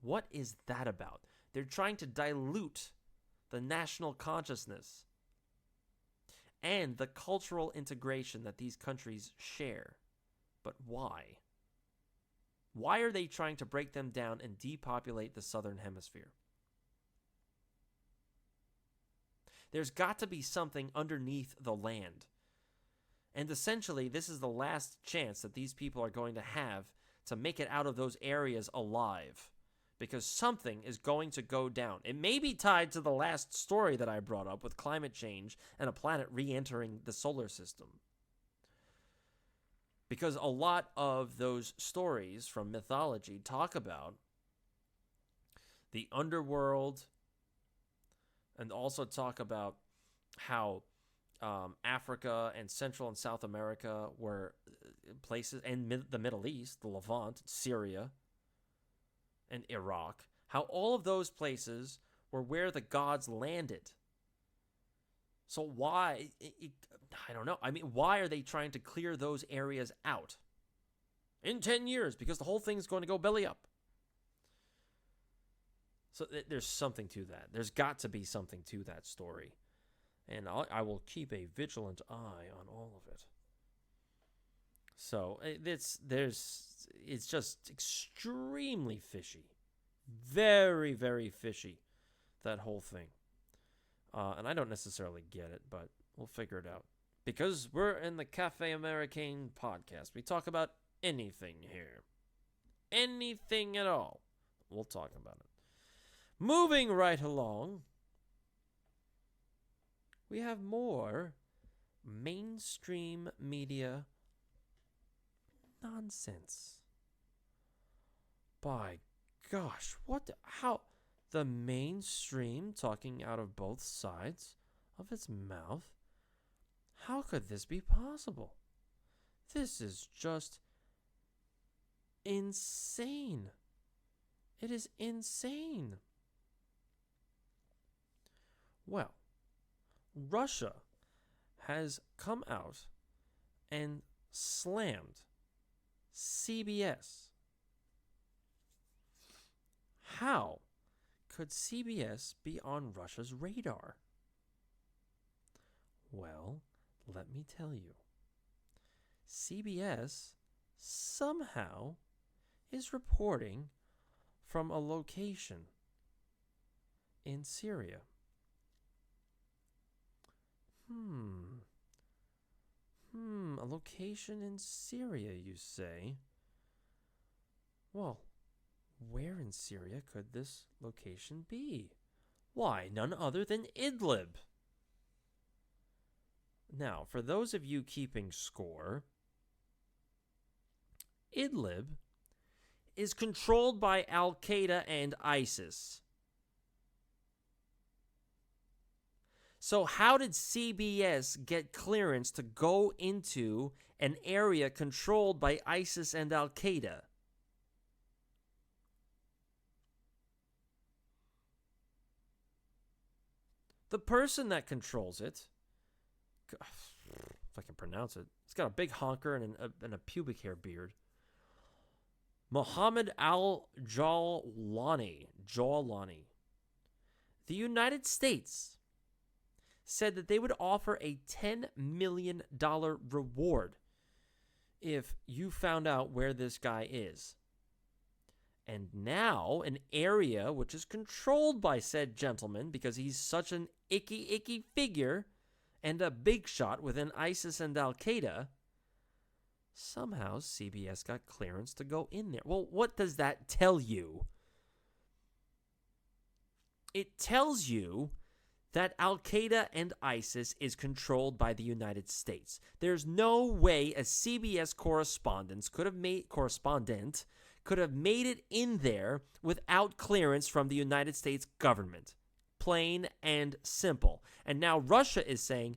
A: What is that about? They're trying to dilute the national consciousness and the cultural integration that these countries share. But why? Why are they trying to break them down and depopulate the Southern Hemisphere? There's got to be something underneath the land. And essentially, this is the last chance that these people are going to have to make it out of those areas alive. Because something is going to go down. It may be tied to the last story that I brought up with climate change and a planet re-entering the solar system. Because a lot of those stories from mythology talk about the underworld and also talk about how Africa and Central and South America were places, and the Middle East, the Levant, Syria, and Iraq, how all of those places were where the gods landed. So why, I don't know. I mean, why are they trying to clear those areas out? In 10 years, because the whole thing's going to go belly up. So there's something to that. There's got to be something to that story. And I will keep a vigilant eye on all of it. So it's just extremely fishy. Very, very fishy, that whole thing. And I don't necessarily get it, but we'll figure it out. Because we're in the Cafe Americain podcast. We talk about anything here. Anything at all. We'll talk about it. Moving right along, we have more mainstream media nonsense. By gosh, how the mainstream talking out of both sides of its mouth? How could this be possible? This is just insane. It is insane. Well, Russia has come out and slammed CBS. How could CBS be on Russia's radar? Well, let me tell you. CBS somehow is reporting from a location in Syria. A location in Syria, you say? Well, where in Syria could this location be? Why, none other than Idlib. Now, for those of you keeping score, Idlib is controlled by Al-Qaeda and ISIS. So how did CBS get clearance to go into an area controlled by ISIS and Al-Qaeda? The person that controls it, if I can pronounce it, he's got a big honker and a pubic hair beard. Mohammed al-Jawlani. The United States said that they would offer a $10 million reward if you found out where this guy is. And now an area which is controlled by said gentleman, because he's such an icky figure and a big shot within ISIS and Al-Qaeda, somehow CBS got clearance to go in there. Well, what does that tell you? It tells you that Al-Qaeda and ISIS is controlled by the United States. There's no way a CBS correspondent could have made it in there without clearance from the United States government. Plain and simple. And now Russia is saying,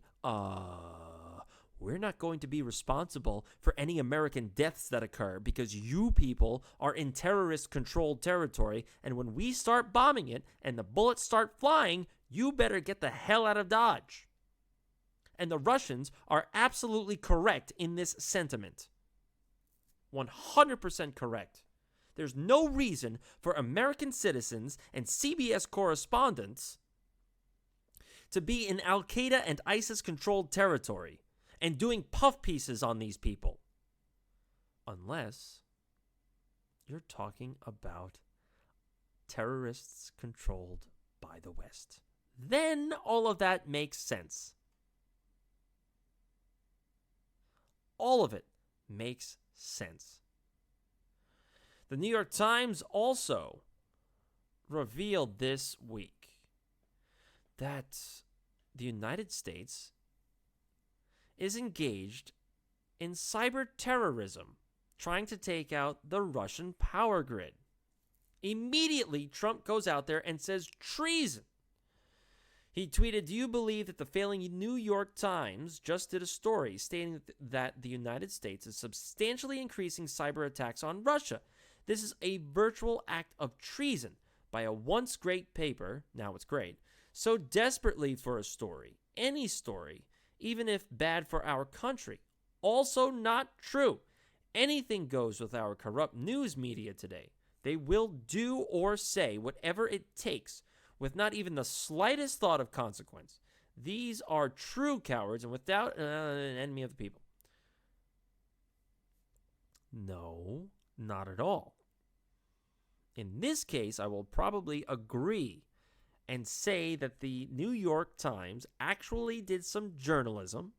A: we're not going to be responsible for any American deaths that occur because you people are in terrorist-controlled territory, and when we start bombing it and the bullets start flying, you better get the hell out of Dodge. And the Russians are absolutely correct in this sentiment. 100% correct. There's no reason for American citizens and CBS correspondents to be in Al-Qaeda and ISIS-controlled territory and doing puff pieces on these people. Unless you're talking about terrorists controlled by the West. Then all of that makes sense. All of it makes sense. The New York Times also revealed this week that the United States is engaged in cyber terrorism, trying to take out the Russian power grid. Immediately, Trump goes out there and says treason. He tweeted, "Do you believe that the failing New York Times just did a story stating that the United States is substantially increasing cyber attacks on Russia? This is a virtual act of treason by a once great paper, now it's great, so desperately for a story, any story, even if bad for our country. Also not true. Anything goes with our corrupt news media today. They will do or say whatever it takes with not even the slightest thought of consequence. These are true cowards and without an enemy of the people." No, not at all. In this case, I will probably agree and say that the New York Times actually did some journalism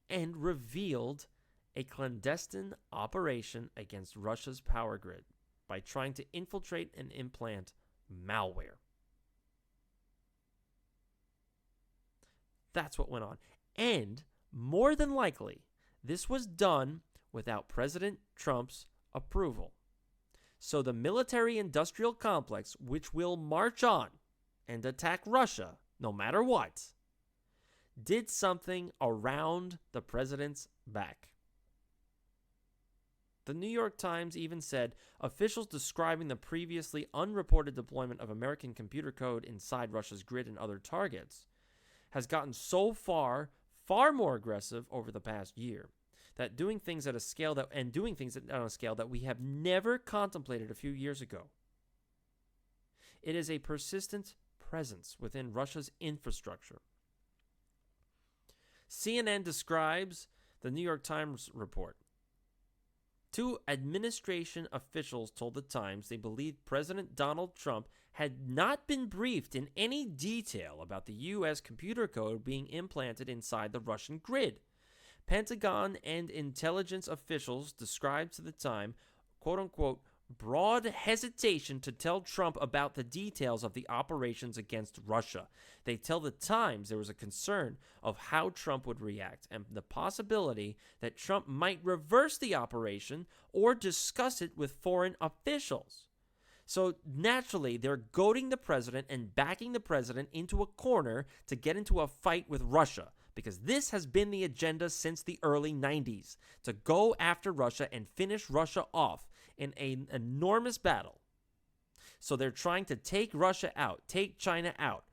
A: and revealed a clandestine operation against Russia's power grid by trying to infiltrate and implant malware. That's what went on. And more than likely, this was done without President Trump's approval. So the military-industrial complex, which will march on and attack Russia no matter what, did something around the president's back. The New York Times even said officials describing the previously unreported deployment of American computer code inside Russia's grid and other targets has gotten so far more aggressive over the past year that doing things on a scale that we have never contemplated a few years ago. It is a persistent presence within Russia's infrastructure. CNN describes the New York Times report Two administration officials told the Times they believed President Donald Trump had not been briefed in any detail about the U.S. computer code being implanted inside the Russian grid. Pentagon and intelligence officials described to the Times, quote-unquote, broad hesitation to tell Trump about the details of the operations against Russia. They tell the Times there was a concern of how Trump would react and the possibility that Trump might reverse the operation or discuss it with foreign officials. So naturally, they're goading the president and backing the president into a corner to get into a fight with Russia, because this has been the agenda since the early 90s, to go after Russia and finish Russia off in an enormous battle. So they're trying to take Russia out, take China out,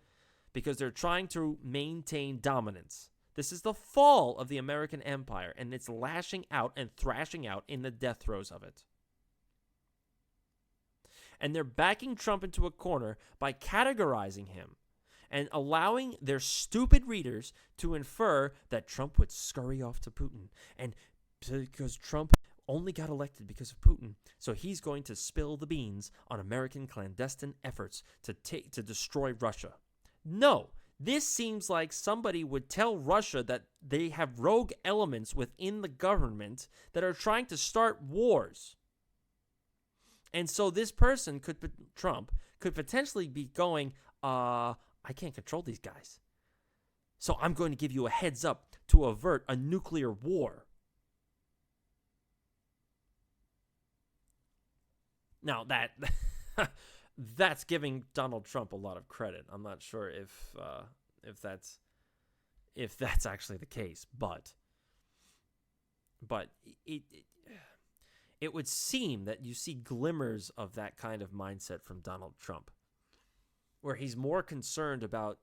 A: because they're trying to maintain dominance. This is the fall of the American empire, and it's lashing out and thrashing out in the death throes of it. And they're backing Trump into a corner by categorizing him and allowing their stupid readers to infer that Trump would scurry off to Putin. And because Trump only got elected because of Putin, so he's going to spill the beans on American clandestine efforts to destroy Russia. No, this seems like somebody would tell Russia that they have rogue elements within the government that are trying to start wars. And so this person, Trump, could potentially be going, I can't control these guys, so I'm going to give you a heads up to avert a nuclear war. Now that's giving Donald Trump a lot of credit. I'm not sure if that's actually the case, but it would seem that you see glimmers of that kind of mindset from Donald Trump, where he's more concerned about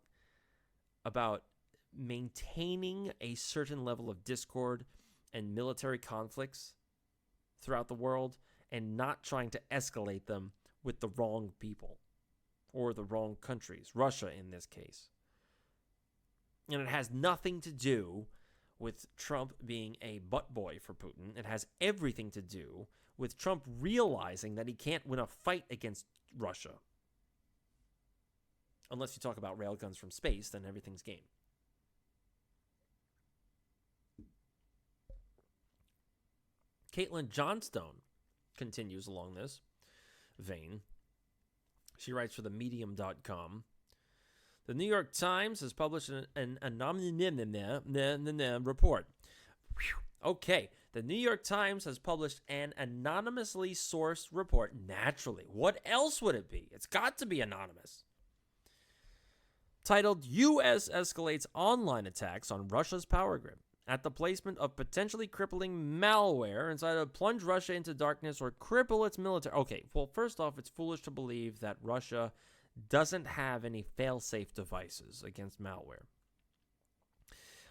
A: maintaining a certain level of discord and military conflicts throughout the world and not trying to escalate them with the wrong people or the wrong countries, Russia in this case. And it has nothing to do with Trump being a butt boy for Putin. It has everything to do with Trump realizing that he can't win a fight against Russia. Unless you talk about railguns from space, then everything's game. Caitlin Johnstone continues along this vein. She writes for the medium.com. The New York Times has published an anonymous report. Okay, the New York Times has published an anonymously sourced report. Naturally, what else would it be? It's got to be anonymous. Titled, U.S. Escalates Online Attacks on Russia's Power Grid at the Placement of Potentially Crippling Malware Inside to Plunge Russia into Darkness or Cripple Its Military. Okay, well, first off, it's foolish to believe that Russia doesn't have any fail-safe devices against malware.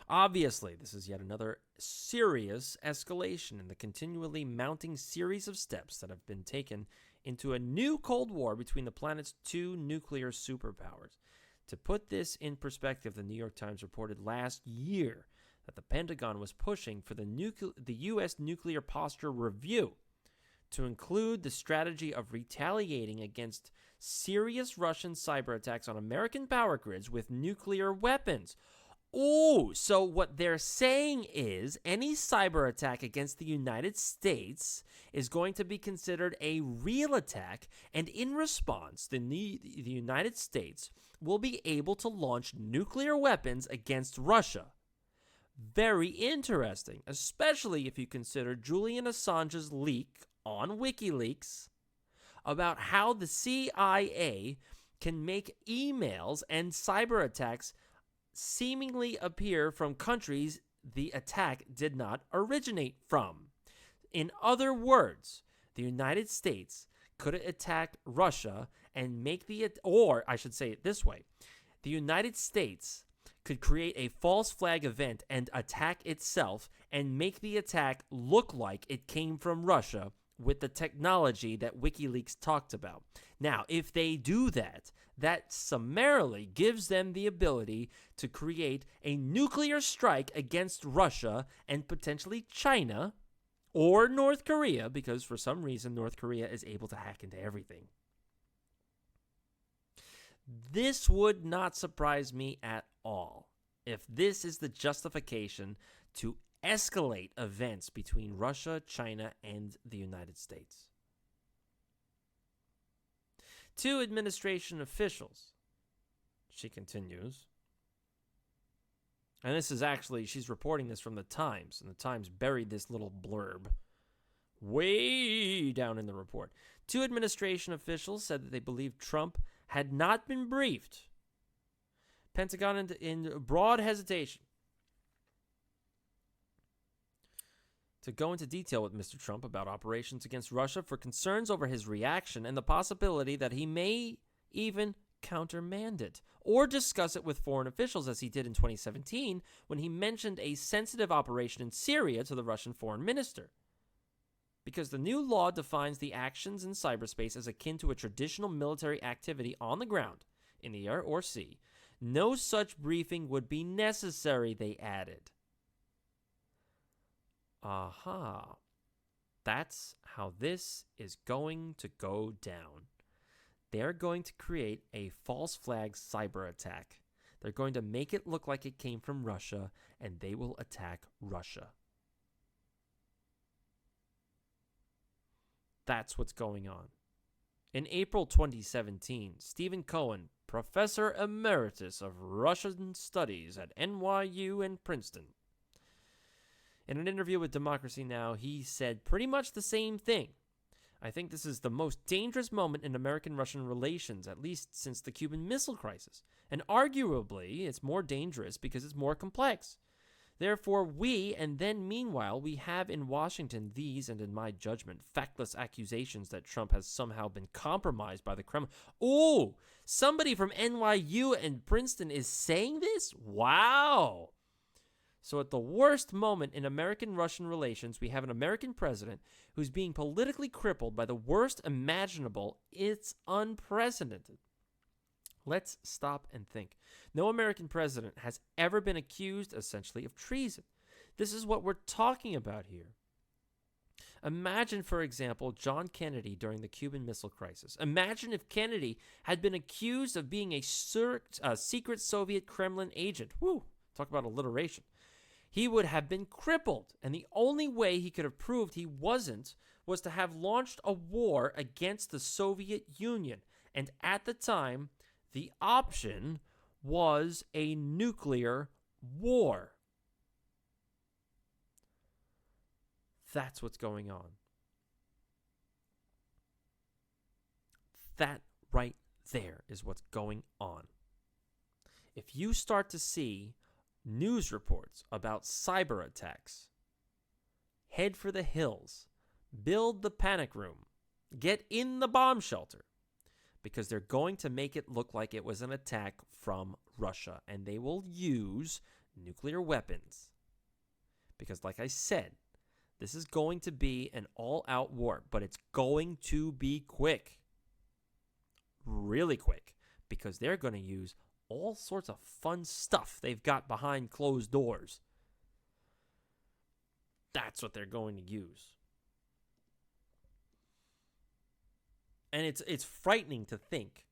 A: Obviously, this is yet another serious escalation in the continually mounting series of steps that have been taken into a new Cold War between the planet's two nuclear superpowers. To put this in perspective, the New York Times reported last year that the Pentagon was pushing for the U.S. Nuclear Posture Review to include the strategy of retaliating against serious Russian cyber attacks on American power grids with nuclear weapons. Oh, so what they're saying is any cyber attack against the United States is going to be considered a real attack, and in response, the United States will be able to launch nuclear weapons against Russia. Very interesting, especially if you consider Julian Assange's leak on WikiLeaks about how the CIA can make emails and cyber attacks seemingly appear from countries the attack did not originate from. In other words, the United States could attack Russia and make or I should say it this way, the United States could create a false flag event and attack itself and make the attack look like it came from Russia with the technology that WikiLeaks talked about. Now, if they do that, that summarily gives them the ability to create a nuclear strike against Russia and potentially China or North Korea, because for some reason North Korea is able to hack into everything. This would not surprise me at all if this is the justification to escalate events between Russia, China, and the United States. 2 administration officials, she continues, and this is actually, she's reporting this from the Times, and the Times buried this little blurb way down in the report. 2 administration officials said that they believe Trump had not been briefed. Pentagon in broad hesitation to go into detail with Mr. Trump about operations against Russia for concerns over his reaction and the possibility that he may even countermand it or discuss it with foreign officials, as he did in 2017 when he mentioned a sensitive operation in Syria to the Russian foreign minister. Because the new law defines the actions in cyberspace as akin to a traditional military activity on the ground, in the air or sea, no such briefing would be necessary, they added. Aha. That's how this is going to go down. They're going to create a false flag cyber attack. They're going to make it look like it came from Russia, and they will attack Russia. That's what's going on. In April 2017, Stephen Cohen, Professor Emeritus of Russian Studies at NYU and Princeton, in an interview with Democracy Now!, he said pretty much the same thing. I think this is the most dangerous moment in American-Russian relations, at least since the Cuban Missile Crisis. And arguably, it's more dangerous because it's more complex. Therefore, meanwhile, we have in Washington these, and in my judgment, factless accusations that Trump has somehow been compromised by the Kremlin. Oh, somebody from NYU and Princeton is saying this? Wow. So at the worst moment in American-Russian relations, we have an American president who's being politically crippled by the worst imaginable. It's unprecedented. Let's stop and think. No American president has ever been accused, essentially, of treason. This is what we're talking about here. Imagine, for example, John Kennedy during the Cuban Missile Crisis. Imagine if Kennedy had been accused of being a secret Soviet Kremlin agent. Woo, talk about alliteration. He would have been crippled, and the only way he could have proved he wasn't was to have launched a war against the Soviet Union. And at the time, the option was a nuclear war. That's what's going on. That right there is what's going on. If you start to see news reports about cyber attacks, head for the hills, build the panic room, get in the bomb shelter, because they're going to make it look like it was an attack from Russia, and they will use nuclear weapons. Because like I said, this is going to be an all-out war, but it's going to be quick. Really quick, because they're going to use all sorts of fun stuff they've got behind closed doors. That's what they're going to use. And it's frightening to think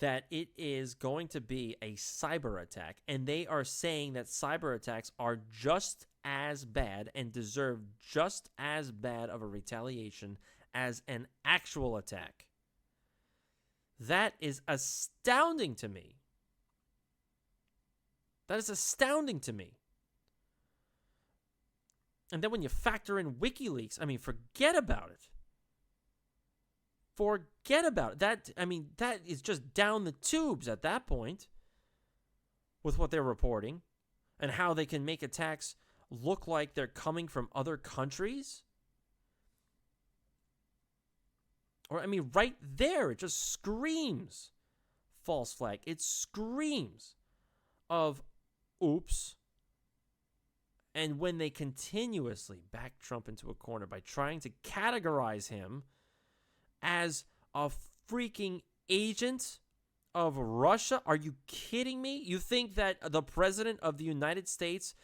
A: that it is going to be a cyber attack, and they are saying that cyber attacks are just as bad and deserve just as bad of a retaliation as an actual attack. That is astounding to me. That is astounding to me. And then when you factor in WikiLeaks, forget about it. Forget about it. That is just down the tubes at that point with what they're reporting and how they can make attacks look like they're coming from other countries. Or, right there, it just screams false flag. It screams of oops. And when they continuously back Trump into a corner by trying to categorize him as a freaking agent of Russia, are you kidding me? You think that the president of the United States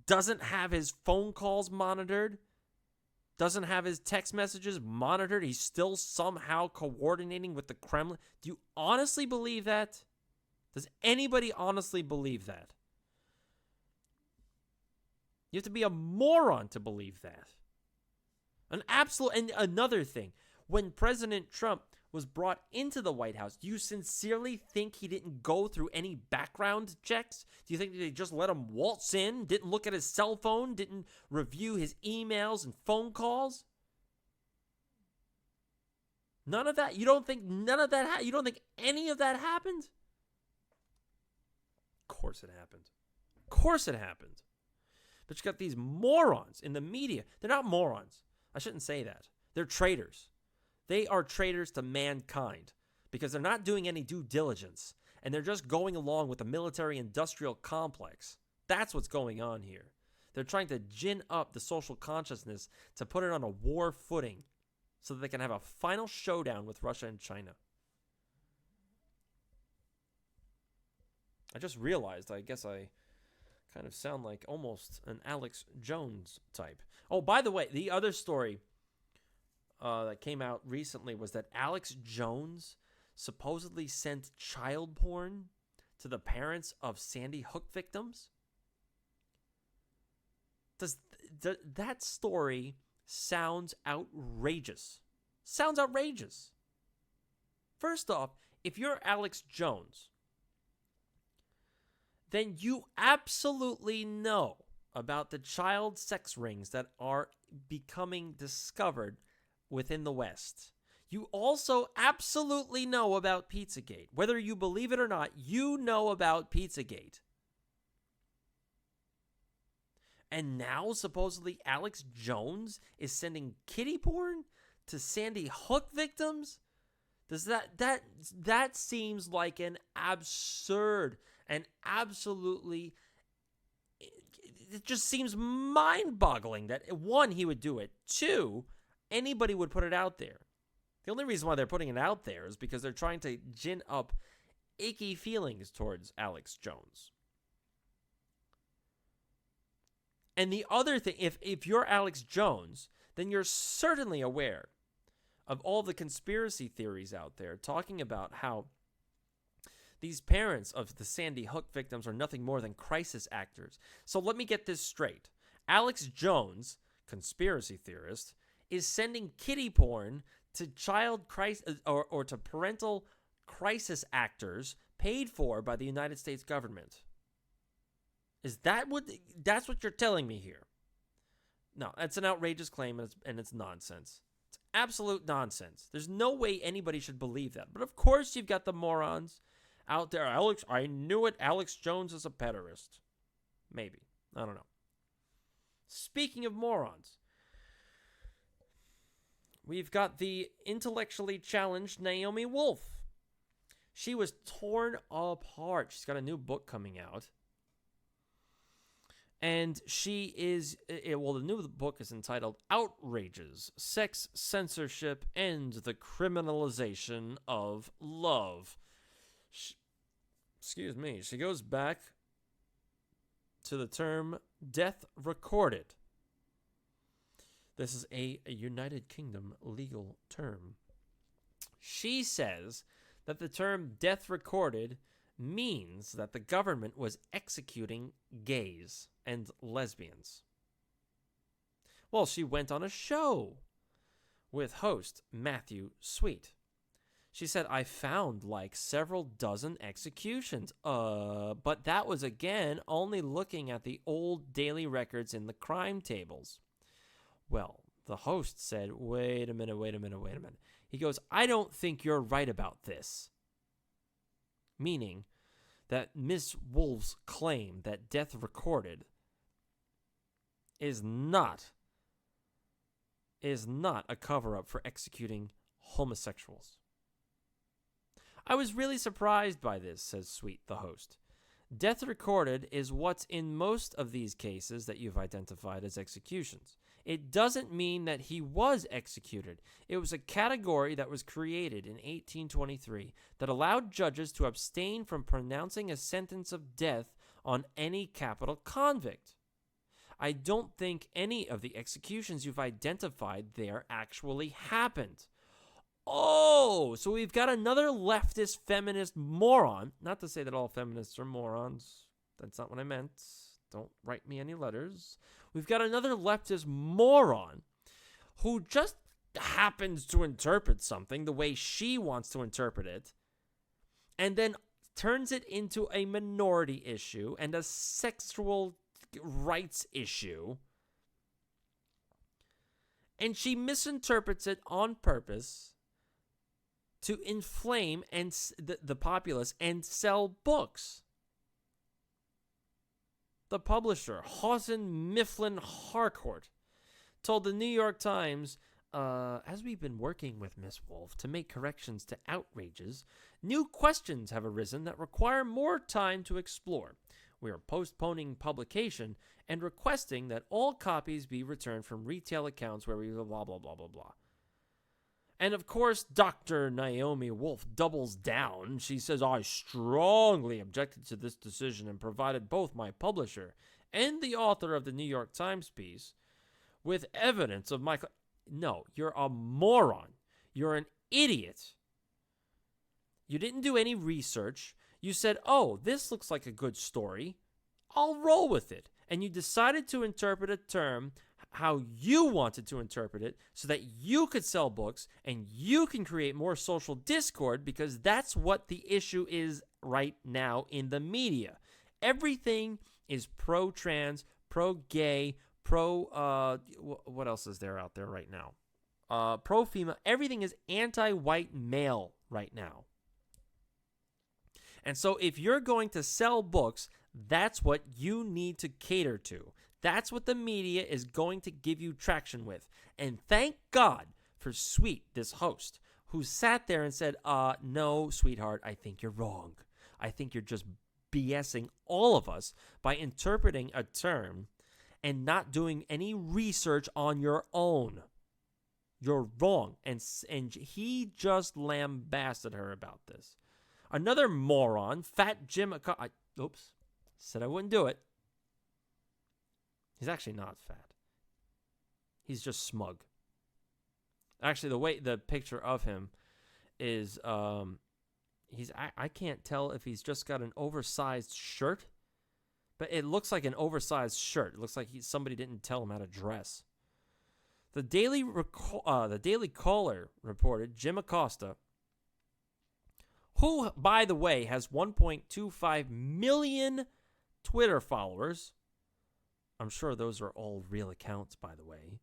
A: doesn't have his phone calls monitored? doesn't have his text messages monitored. He's still somehow coordinating with the Kremlin. Do you honestly believe that? Does anybody honestly believe that? You have to be a moron to believe that. An absolute. And another thing, when President Trump was brought into the White House, do you sincerely think he didn't go through any background checks? Do you think they just let him waltz in, didn't look at his cell phone, didn't review his emails and phone calls? None of that? You don't think none of that you don't think any of that happened? Of course it happened. Of course it happened. But you got these morons in the media. They're not morons. I shouldn't say that. They're traitors. They are traitors to mankind because they're not doing any due diligence and they're just going along with the military-industrial complex. That's what's going on here. They're trying to gin up the social consciousness to put it on a war footing so that they can have a final showdown with Russia and China. I just realized, I guess I kind of sound like almost an Alex Jones type. Oh, by the way, the other story that came out recently was that Alex Jones supposedly sent child porn to the parents of Sandy Hook victims. That story sounds outrageous. Sounds outrageous. First off, if you're Alex Jones, then you absolutely know about the child sex rings that are becoming discovered within the West. You also absolutely know about Pizzagate. Whether you believe it or not, you know about Pizzagate. And now, supposedly, Alex Jones is sending kiddie porn to Sandy Hook victims? Does that seems like an absurd and absolutely, it just seems mind-boggling that, one, he would do it. Two, anybody would put it out there. The only reason why they're putting it out there is because they're trying to gin up icky feelings towards Alex Jones. And the other thing, if you're Alex Jones, then you're certainly aware of all the conspiracy theories out there talking about how these parents of the Sandy Hook victims are nothing more than crisis actors. So let me get this straight. Alex Jones, conspiracy theorist, is sending kiddie porn to child crisis or to parental crisis actors paid for by the United States government. Is that's what you're telling me here? No, that's an outrageous claim and it's nonsense. It's absolute nonsense. There's no way anybody should believe that. But of course you've got the morons out there. I knew it. Alex Jones is a pederast. Maybe. I don't know. Speaking of morons, we've got the intellectually challenged Naomi Wolf. She was torn apart. She's got a new book coming out. And she is, the new book is entitled Outrages, Sex Censorship, and the Criminalization of Love. She goes back to the term death recorded. This is a United Kingdom legal term. She says that the term death recorded means that the government was executing gays and lesbians. Well, she went on a show with host Matthew Sweet. She said, I found like several dozen executions, but that was again only looking at the old daily records in the crime tables. Well, the host said, wait a minute. He goes, I don't think you're right about this. Meaning that Miss Wolf's claim that death recorded is not a cover-up for executing homosexuals. I was really surprised by this, says Sweet, the host. Death recorded is what's in most of these cases that you've identified as executions. It doesn't mean that he was executed. It was a category that was created in 1823 that allowed judges to abstain from pronouncing a sentence of death on any capital convict. I don't think any of the executions you've identified there actually happened. Oh, so we've got another leftist feminist moron. Not to say that all feminists are morons. That's not what I meant. Don't write me any letters. We've got another leftist moron who just happens to interpret something the way she wants to interpret it, and then turns it into a minority issue and a sexual rights issue. And she misinterprets it on purpose to inflame the populace and sell books. The publisher, Houghton Mifflin Harcourt, told the New York Times, as we've been working with Miss Wolf to make corrections to outrages, new questions have arisen that require more time to explore. We are postponing publication and requesting that all copies be returned from retail accounts where we blah, blah, blah, blah, blah. And of course, Dr. Naomi Wolf doubles down. She says, I strongly objected to this decision and provided both my publisher and the author of the New York Times piece with evidence of my... No, you're a moron. You're an idiot. You didn't do any research. You said, oh, this looks like a good story. I'll roll with it. And you decided to interpret a term how you wanted to interpret it so that you could sell books and you can create more social discord, because that's what the issue is right now in the media. Everything is pro-trans, pro-gay, what else is there out there right now? Pro-female. Everything is anti-white male right now. And so if you're going to sell books, that's what you need to cater to. That's what the media is going to give you traction with. And thank God for Sweet, this host, who sat there and said, no, sweetheart, I think you're wrong. I think you're just BSing all of us by interpreting a term and not doing any research on your own. You're wrong. And he just lambasted her about this. Another moron, Fat Jim... said I wouldn't do it. He's actually not fat. He's just smug. Actually, the picture of him is, I can't tell if he's just got an oversized shirt, but it looks like an oversized shirt. It looks like somebody didn't tell him how to dress. The Daily Caller reported Jim Acosta, who, by the way, has 1.25 million Twitter followers. I'm sure those are all real accounts, by the way.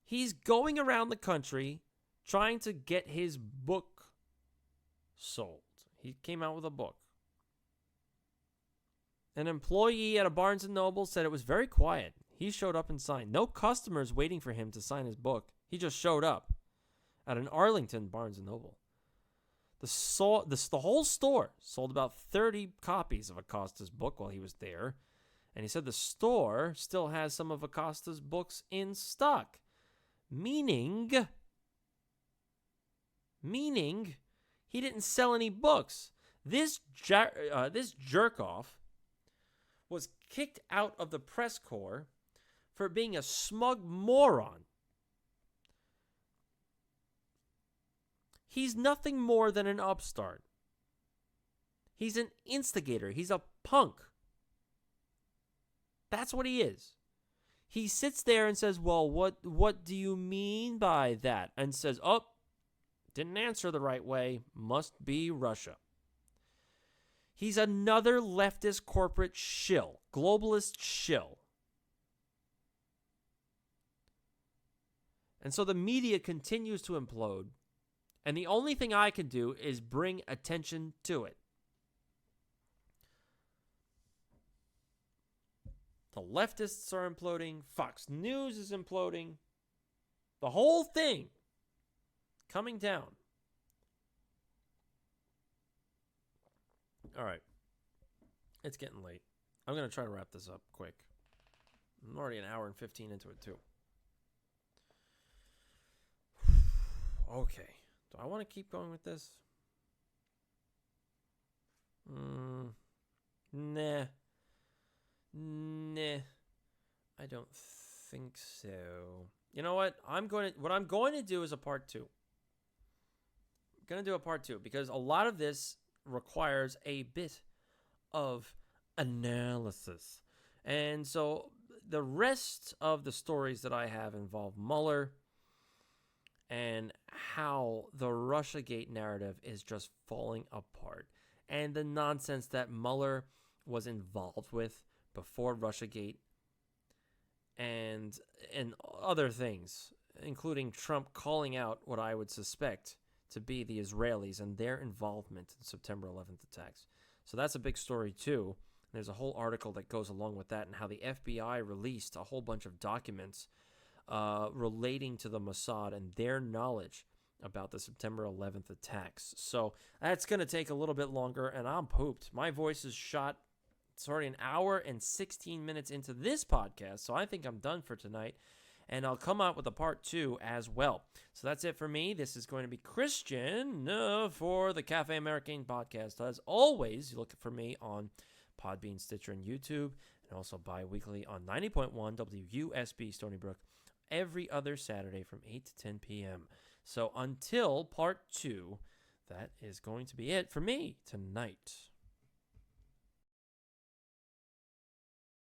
A: He's going around the country trying to get his book sold. He came out with a book. An employee at a Barnes & Noble said it was very quiet. He showed up and signed. No customers waiting for him to sign his book. He just showed up at an Arlington Barnes & Noble. The whole store sold about 30 copies of Acosta's book while he was there. And he said the store still has some of Acosta's books in stock. Meaning he didn't sell any books. This jerk-off was kicked out of the press corps for being a smug moron. He's nothing more than an upstart. He's an instigator. He's a punk. That's what he is. He sits there and says, well, what do you mean by that? And says, didn't answer the right way. Must be Russia. He's another leftist corporate shill, globalist shill. And so the media continues to implode. And the only thing I can do is bring attention to it. The leftists are imploding. Fox News is imploding. The whole thing coming down. All right. It's getting late. I'm going to try to wrap this up quick. I'm already an hour and 15 into it, too. Okay. Do I want to keep going with this? Nah. Nah, I don't think so. You know what? What I'm going to do is a part two. I'm going to do a part two because a lot of this requires a bit of analysis. And so the rest of the stories that I have involve Mueller and how the Russiagate narrative is just falling apart. And the nonsense that Mueller was involved with before Russiagate and other things, including Trump calling out what I would suspect to be the Israelis and their involvement in September 11th attacks. So that's a big story too. There's a whole article that goes along with that and how the FBI released a whole bunch of documents relating to the Mossad and their knowledge about the September 11th attacks. So that's going to take a little bit longer, and I'm pooped. My voice is shot. It's already an hour and 16 minutes into this podcast, so I think I'm done for tonight. And I'll come out with a part two as well. So that's it for me. This is going to be Christian for the Cafe American podcast. As always, you look for me on Podbean, Stitcher, and YouTube, and also bi-weekly on 90.1 WUSB Stony Brook every other Saturday from 8 to 10 p.m. So until part two, that is going to be it for me tonight.